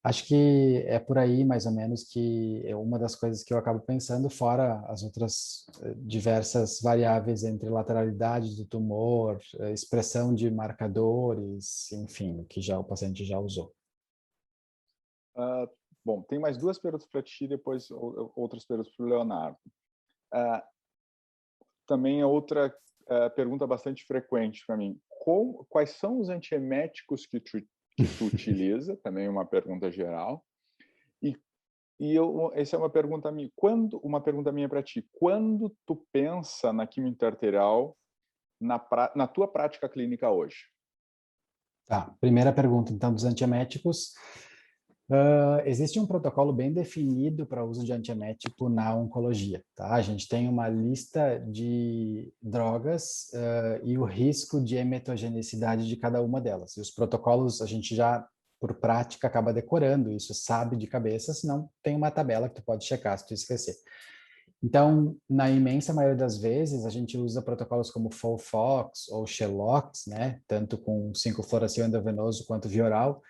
acho que é por aí, mais ou menos, que é uma das coisas que eu acabo pensando, fora as outras diversas variáveis entre lateralidade do tumor, expressão de marcadores, enfim, que o paciente já usou. Bom, tem mais 2 perguntas para ti, depois outras perguntas para o Leonardo. Também é outra pergunta bastante frequente para mim. Quais são os antieméticos que tu utiliza? Também uma pergunta geral. Essa é uma pergunta minha. Uma pergunta minha para ti. Quando tu pensa na quimio arterial na tua prática clínica hoje? Tá, primeira pergunta, então, dos antieméticos. Existe um protocolo bem definido para uso de antiemético na oncologia, tá? A gente tem uma lista de drogas e o risco de emetogenicidade de cada uma delas. E os protocolos a gente já, por prática, acaba decorando isso, sabe de cabeça, senão tem uma tabela que tu pode checar se tu esquecer. Então, na imensa maioria das vezes, a gente usa protocolos como FOLFOX ou Shellox, né? Tanto com 5-fluoracil endovenoso quanto via oral.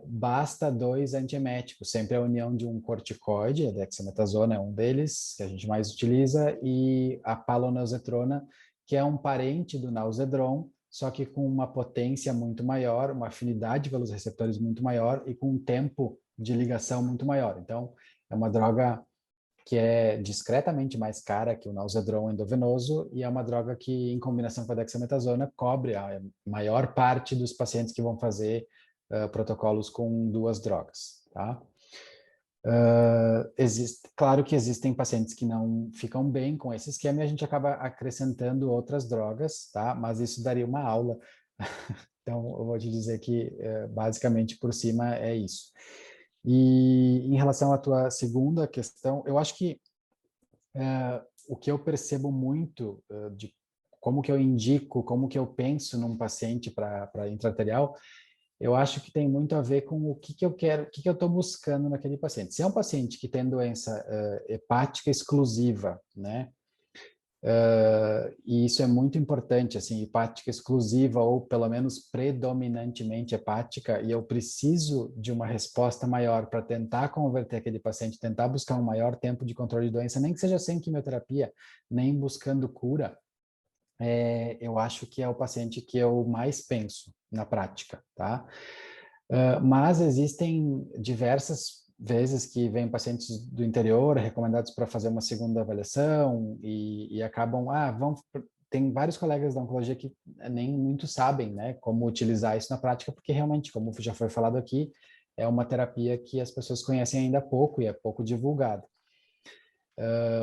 Basta 2 antieméticos, sempre a união de um corticoide, a dexametasona é um deles, que a gente mais utiliza, e a palonozetrona, que é um parente do Nausedron, só que com uma potência muito maior, uma afinidade pelos receptores muito maior e com um tempo de ligação muito maior. Então, é uma droga que é discretamente mais cara que o Nausedron endovenoso e é uma droga que, em combinação com a dexametasona, cobre a maior parte dos pacientes que vão fazer protocolos com 2 drogas, tá? Claro que existem pacientes que não ficam bem com esse esquema e a gente acaba acrescentando outras drogas, tá? Mas isso daria uma aula. Então, eu vou te dizer que, basicamente, por cima é isso. E em relação à tua segunda questão, eu acho que o que eu percebo muito de como que eu indico, como que eu penso num paciente para intraarterial, eu acho que tem muito a ver com o que eu quero, o que eu estou buscando naquele paciente. Se é um paciente que tem doença hepática exclusiva, né? E isso é muito importante, assim, hepática exclusiva ou pelo menos predominantemente hepática, e eu preciso de uma resposta maior para tentar converter aquele paciente, tentar buscar um maior tempo de controle de doença, nem que seja sem quimioterapia, nem buscando cura, eu acho que é o paciente que eu mais penso na prática, tá? Mas existem diversas vezes que vêm pacientes do interior recomendados para fazer uma segunda avaliação e acabam, tem vários colegas da oncologia que nem muito sabem, né, como utilizar isso na prática, porque realmente, como já foi falado aqui, é uma terapia que as pessoas conhecem ainda pouco e é pouco divulgada.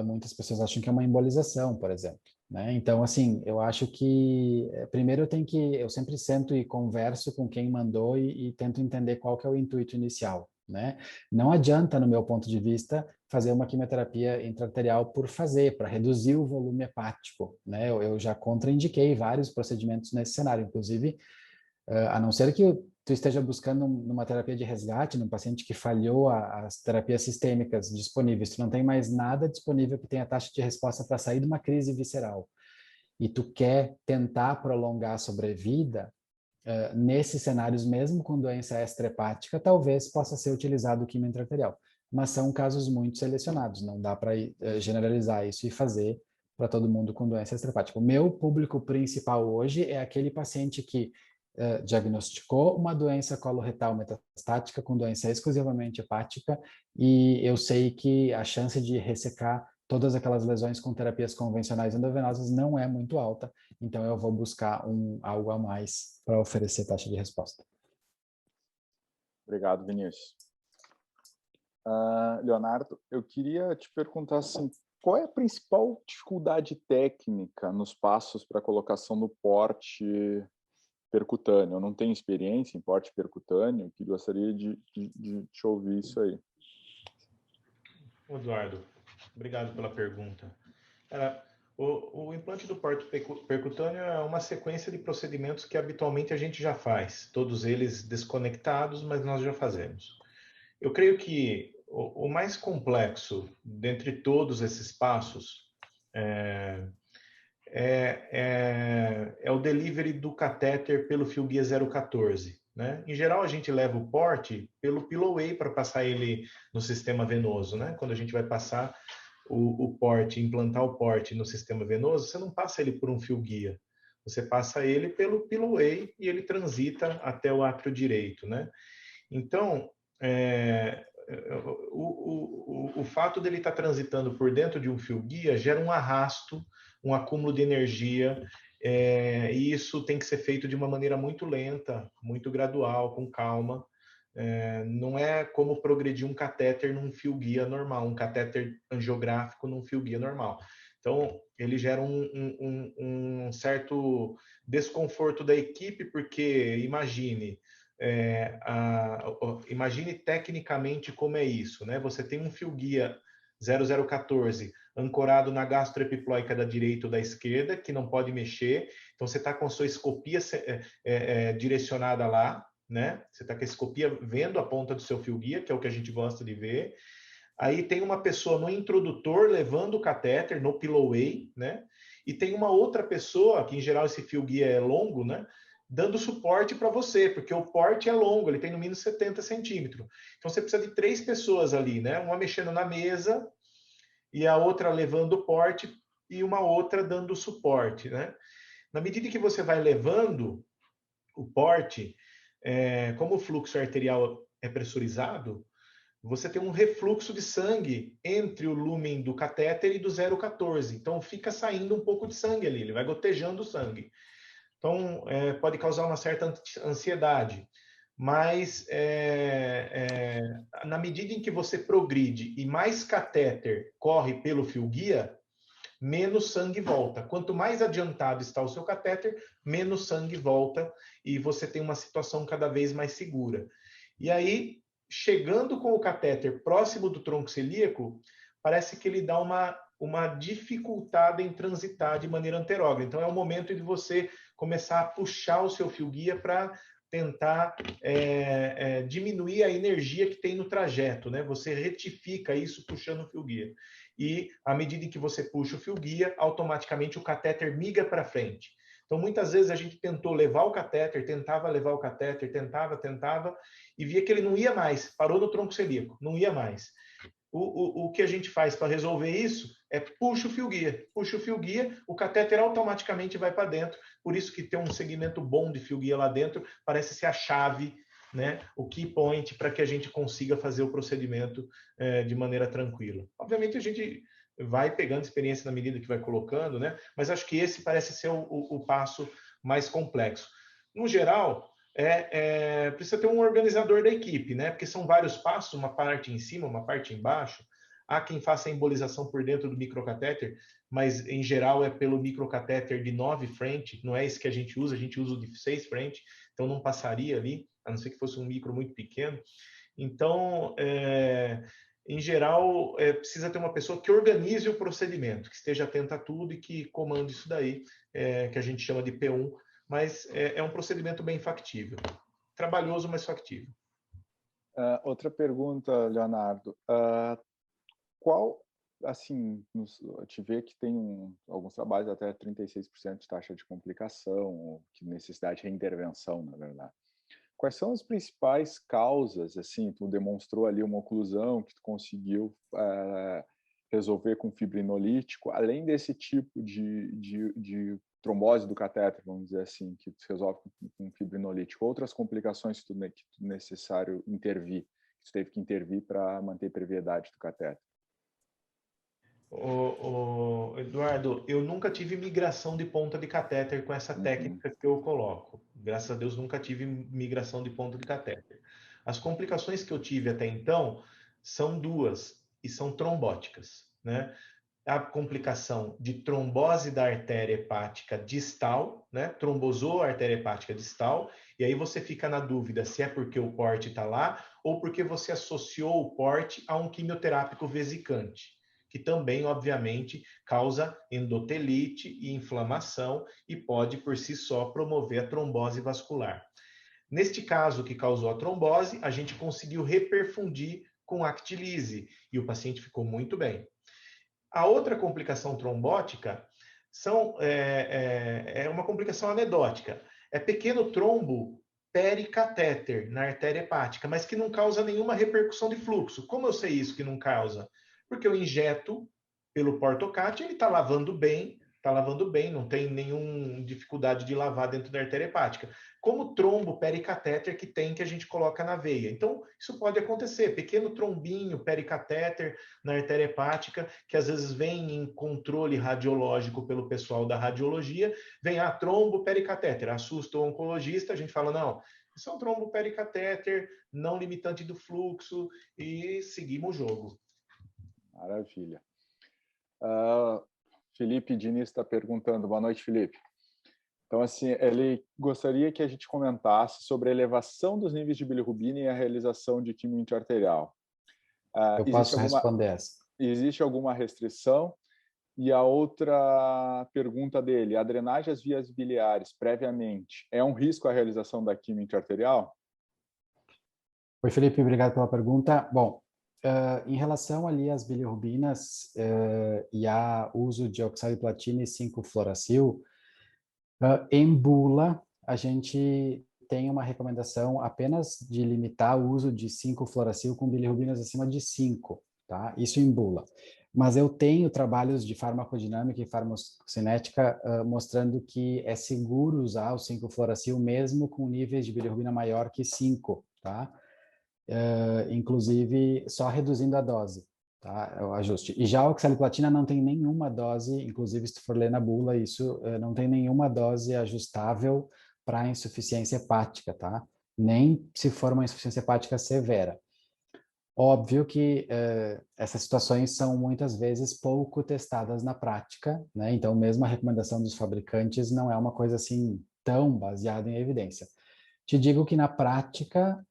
Muitas pessoas acham que é uma embolização, por exemplo, né? Então, assim, eu acho que primeiro eu sempre sento e converso com quem mandou e tento entender qual que é o intuito inicial, né? Não adianta, no meu ponto de vista, fazer uma quimioterapia intraarterial por fazer, para reduzir o volume hepático, né? Eu já contraindiquei vários procedimentos nesse cenário, inclusive a não ser que tu esteja buscando numa terapia de resgate, num paciente que falhou as terapias sistêmicas disponíveis, tu não tem mais nada disponível que tenha taxa de resposta para sair de uma crise visceral, e tu quer tentar prolongar a sobrevida, nesses cenários, mesmo com doença extrahepática, talvez possa ser utilizado o quimio intraarterial. Mas são casos muito selecionados, não dá para generalizar isso e fazer para todo mundo com doença extrahepática. O meu público principal hoje é aquele paciente que diagnosticou uma doença coloretal metastática com doença exclusivamente hepática e eu sei que a chance de ressecar todas aquelas lesões com terapias convencionais endovenosas não é muito alta, então eu vou buscar algo a mais para oferecer taxa de resposta. Obrigado, Vinícius. Leonardo, eu queria te perguntar assim, qual é a principal dificuldade técnica nos passos para a colocação do porte percutâneo? Eu não tenho experiência em porte percutâneo, que gostaria de te ouvir isso aí. Eduardo, obrigado pela pergunta. O implante do porte percutâneo é uma sequência de procedimentos que habitualmente a gente já faz, todos eles desconectados, mas nós já fazemos. Eu creio que o mais complexo dentre todos esses passos é o delivery do catéter pelo fio guia 014. Né? Em geral, a gente leva o porte pelo pilloway para passar ele no sistema venoso. Né? Quando a gente vai passar o porte, implantar o porte no sistema venoso, você não passa ele por um fio guia. Você passa ele pelo pilloway e ele transita até o átrio direito. Né? Então, o fato dele estar transitando por dentro de um fio guia gera um arrasto, um acúmulo de energia, e isso tem que ser feito de uma maneira muito lenta, muito gradual, com calma. Não é como progredir um catéter num fio guia normal, um catéter angiográfico num fio guia normal. Então, ele gera um certo desconforto da equipe, porque imagine tecnicamente como é isso, né? Você tem um fio guia 0014 ancorado na gastroepiploica da direita ou da esquerda, que não pode mexer, então você está com a sua escopia direcionada lá, né? Você está com a escopia vendo a ponta do seu fio guia, que é o que a gente gosta de ver. Aí tem uma pessoa no introdutor levando o catéter, no pillowway, né? E tem uma outra pessoa, que em geral esse fio guia é longo, né? Dando suporte para você, porque o porte é longo, ele tem no mínimo 70 centímetros. Então você precisa de 3 pessoas ali, né? Uma mexendo na mesa e a outra levando o porte e uma outra dando suporte, né? Na medida que você vai levando o porte, como o fluxo arterial é pressurizado, você tem um refluxo de sangue entre o lúmen do catéter e do 0,14. Então, fica saindo um pouco de sangue ali, ele vai gotejando o sangue. Então, pode causar uma certa ansiedade. Mas, na medida em que você progride e mais catéter corre pelo fio guia, menos sangue volta. Quanto mais adiantado está o seu catéter, menos sangue volta e você tem uma situação cada vez mais segura. E aí, chegando com o catéter próximo do tronco celíaco, parece que ele dá uma dificultada em transitar de maneira anterógrada. Então, é o momento de você começar a puxar o seu fio guia para tentar diminuir a energia que tem no trajeto, né? Você retifica isso puxando o fio guia. E, à medida que você puxa o fio guia, automaticamente o catéter migra para frente. Então, muitas vezes a gente tentou levar o catéter, tentava levar o catéter, tentava, e via que ele não ia mais, parou no tronco celíaco, não ia mais. O que a gente faz para resolver isso é puxa o fio guia, o catéter automaticamente vai para dentro, por isso que ter um segmento bom de fio guia lá dentro parece ser a chave, né, o key point para que a gente consiga fazer o procedimento de maneira tranquila. Obviamente a gente vai pegando experiência na medida que vai colocando, né, mas acho que esse parece ser o passo mais complexo. No geral, precisa ter um organizador da equipe, né? Porque são vários passos, uma parte em cima, uma parte embaixo. Há quem faça a embolização por dentro do microcatéter, mas em geral é pelo microcatéter de 9 frente, não é esse que a gente usa o de 6 frente, então não passaria ali, a não ser que fosse um micro muito pequeno. Então, em geral, precisa ter uma pessoa que organize o procedimento, que esteja atenta a tudo e que comande isso daí, que a gente chama de P1, mas é um procedimento bem factível. Trabalhoso, mas factível. Outra pergunta, Leonardo. Qual, assim, a gente vê que tem alguns trabalhos até 36% de taxa de complicação, que necessidade de reintervenção, na verdade. Quais são as principais causas, assim, tu demonstrou ali uma oclusão que tu conseguiu resolver com fibrinolítico, além desse tipo de trombose do catéter, vamos dizer assim, que se resolve com fibrinolítico, outras complicações que tu necessário intervir, que tu teve que intervir para manter a previedade do catéter? Eduardo, eu nunca tive migração de ponta de catéter com essa técnica que eu coloco. Graças a Deus, nunca tive migração de ponta de catéter. As complicações que eu tive até então são duas e são trombóticas, né? A complicação de trombose da artéria hepática distal, né? Trombosou a artéria hepática distal, e aí você fica na dúvida se é porque o porte está lá ou porque você associou o porte a um quimioterápico vesicante, que também, obviamente, causa endotelite e inflamação e pode, por si só, promover a trombose vascular. Neste caso que causou a trombose, a gente conseguiu reperfundir com actilise e o paciente ficou muito bem. A outra complicação trombótica é uma complicação anedótica. É pequeno trombo pericatéter na artéria hepática, mas que não causa nenhuma repercussão de fluxo. Como eu sei isso que não causa? Porque eu injeto pelo portocate, ele está lavando bem, não tem nenhuma dificuldade de lavar dentro da artéria hepática. Como trombo pericatéter que a gente coloca na veia. Então, isso pode acontecer, pequeno trombinho pericatéter na artéria hepática, que às vezes vem em controle radiológico pelo pessoal da radiologia, vem trombo pericatéter, assusta o oncologista, a gente fala, não, isso é um trombo pericatéter, não limitante do fluxo, e seguimos o jogo. Maravilha. Felipe Diniz está perguntando. Boa noite, Felipe. Então, assim, ele gostaria que a gente comentasse sobre a elevação dos níveis de bilirrubina e a realização de quimio intra-arterial. Eu posso responder essa. Existe alguma restrição? E a outra pergunta dele, a drenagem às vias biliares, previamente, é um risco a realização da quimio intra-arterial? Oi, Felipe, obrigado pela pergunta. Bom, Em relação ali às bilirrubinas e ao uso de oxaliplatina e 5-fluoracil, em bula, a gente tem uma recomendação apenas de limitar o uso de 5-fluoracil com bilirrubinas acima de 5, tá? Isso em bula. Mas eu tenho trabalhos de farmacodinâmica e farmacocinética mostrando que é seguro usar o 5-fluoracil mesmo com níveis de bilirrubina maior que 5, tá? Inclusive só reduzindo a dose, tá? É o ajuste. E já a oxaliplatina não tem nenhuma dose, inclusive se tu for ler na bula, isso não tem nenhuma dose ajustável para insuficiência hepática, tá? Nem se for uma insuficiência hepática severa. Óbvio que essas situações são muitas vezes pouco testadas na prática, né? Então, mesmo a recomendação dos fabricantes não é uma coisa assim tão baseada em evidência. Te digo que na prática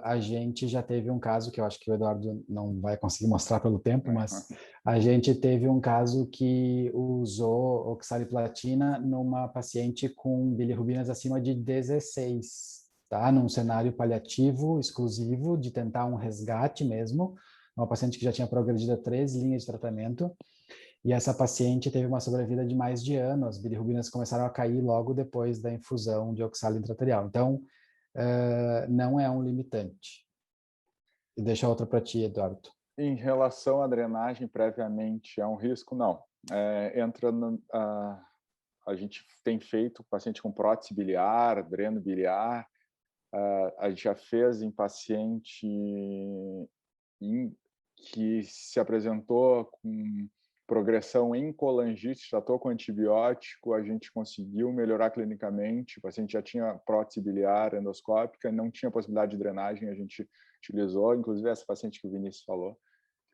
a gente já teve um caso que eu acho que o Eduardo não vai conseguir mostrar pelo tempo, mas a gente teve um caso que usou oxaliplatina numa paciente com bilirrubinas acima de 16, tá? Num cenário paliativo exclusivo de tentar um resgate mesmo, uma paciente que já tinha progredido a 3 linhas de tratamento. E essa paciente teve uma sobrevida de mais de ano, as bilirrubinas começaram a cair logo depois da infusão de oxalo intraarterial. Então, não é um limitante. E deixa outra para ti, Eduardo. Em relação à drenagem, previamente, é um risco? Não. A gente tem feito paciente com prótese biliar, dreno biliar, a gente já fez em paciente que se apresentou com progressão em colangite, tratou com antibiótico, a gente conseguiu melhorar clinicamente, o paciente já tinha prótese biliar endoscópica, não tinha possibilidade de drenagem, a gente utilizou, inclusive essa paciente que o Vinícius falou,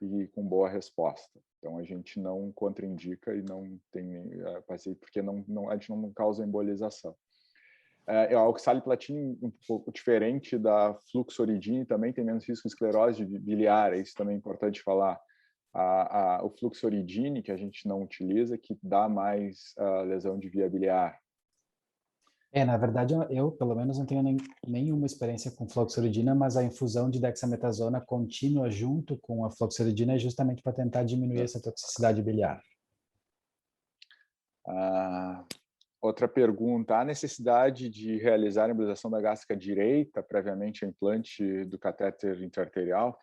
e com boa resposta. Então, a gente não contraindica e não tem paciente, porque a gente não causa embolização. A oxaliplatina, um pouco diferente da fluoxoridine, também tem menos risco de esclerose biliar, isso também é importante falar. O fluoxoridine, que a gente não utiliza, que dá mais lesão de via biliar. Na verdade, eu pelo menos não tenho nenhuma experiência com fluoxoridina, mas a infusão de dexametasona contínua junto com a fluoxoridina é justamente para tentar diminuir essa toxicidade biliar. Outra pergunta, há necessidade de realizar a embolização da gástrica direita previamente ao implante do catéter intraarterial?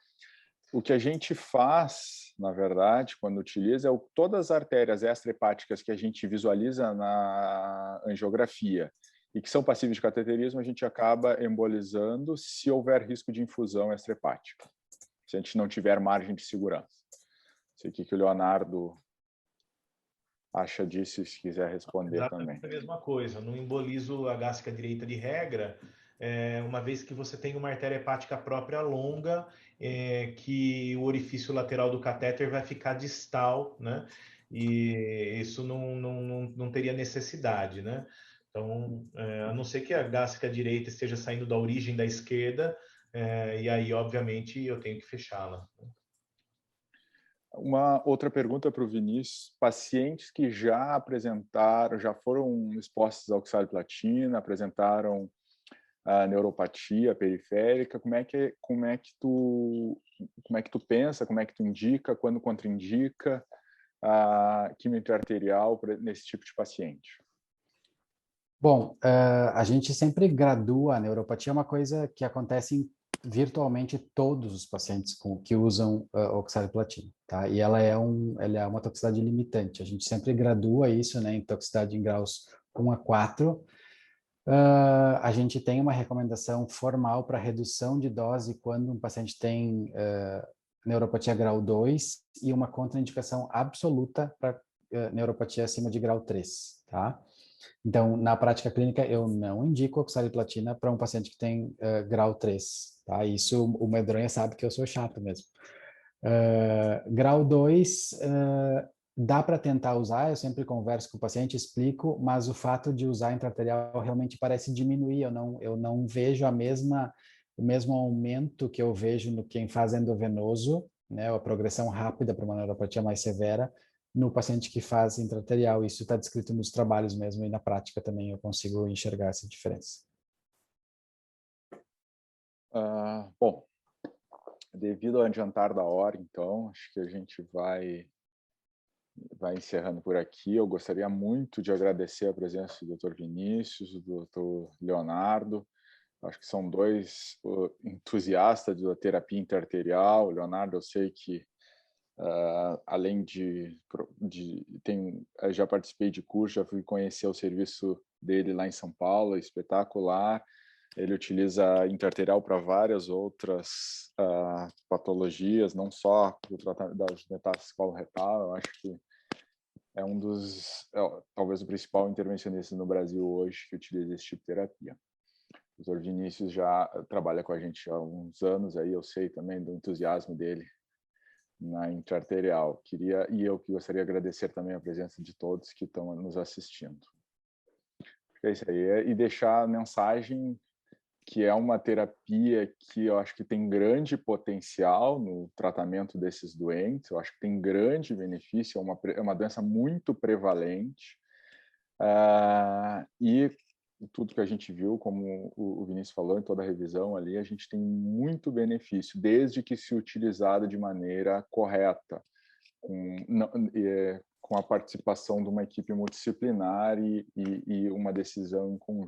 O que a gente faz, na verdade, quando utiliza, é todas as artérias extrahepáticas que a gente visualiza na angiografia e que são passíveis de cateterismo, a gente acaba embolizando se houver risco de infusão extrahepática, se a gente não tiver margem de segurança. Não sei o que o Leonardo acha disso, se quiser responder também. É a mesma coisa, não embolizo a gástrica direita de regra, uma vez que você tem uma artéria hepática própria longa, que o orifício lateral do catéter vai ficar distal, né? E isso não teria necessidade, né? Então, a não ser que a gástrica direita esteja saindo da origem da esquerda, e aí, obviamente, eu tenho que fechá-la. Uma outra pergunta para o Vinícius: pacientes que já apresentaram, já foram expostos à oxaliplatina, apresentaram a neuropatia periférica, como é que tu pensa, como é que tu indica, quando contraindica a quimioterapia arterial nesse tipo de paciente? Bom, a gente sempre gradua a neuropatia, é uma coisa que acontece em virtualmente todos os pacientes que usam oxaliplatina, tá? E ela é uma toxicidade limitante. A gente sempre gradua isso, né, em toxicidade em graus 1 a 4. A gente tem uma recomendação formal para redução de dose quando um paciente tem neuropatia grau 2 e uma contraindicação absoluta para neuropatia acima de grau 3, tá? Então, na prática clínica, eu não indico oxaliplatina para um paciente que tem grau 3, tá? Isso o medronha sabe que eu sou chato mesmo. Grau 2, dá para tentar usar, eu sempre converso com o paciente, explico, mas o fato de usar intraarterial realmente parece diminuir, eu não vejo o mesmo aumento que eu vejo no quem faz endovenoso, né, a progressão rápida para uma neuropatia mais severa, no paciente que faz intraarterial. Isso está descrito nos trabalhos mesmo e na prática também eu consigo enxergar essa diferença. Bom, Devido ao adiantar da hora, então, acho que a gente vai encerrando por aqui. Eu gostaria muito de agradecer a presença do Dr. Vinícius, do Dr. Leonardo. Acho que são dois entusiastas da terapia interarterial. O Leonardo, eu sei que, além já participei de curso, já fui conhecer o serviço dele lá em São Paulo, é espetacular. Ele utiliza interarterial para várias outras patologias, não só o tratamento das metástases coloretal. Eu acho que é talvez o principal intervencionista no Brasil hoje que utiliza esse tipo de terapia. O Dr. Vinícius já trabalha com a gente há uns anos, aí eu sei também do entusiasmo dele na interarterial. Eu que gostaria de agradecer também a presença de todos que estão nos assistindo. É isso aí, e deixar a mensagem que é uma terapia que eu acho que tem grande potencial no tratamento desses doentes, eu acho que tem grande benefício, é uma doença muito prevalente, e tudo que a gente viu, como o Vinícius falou em toda a revisão ali, a gente tem muito benefício, desde que se utilizada de maneira correta, com a participação de uma equipe multidisciplinar e uma decisão em conjunto.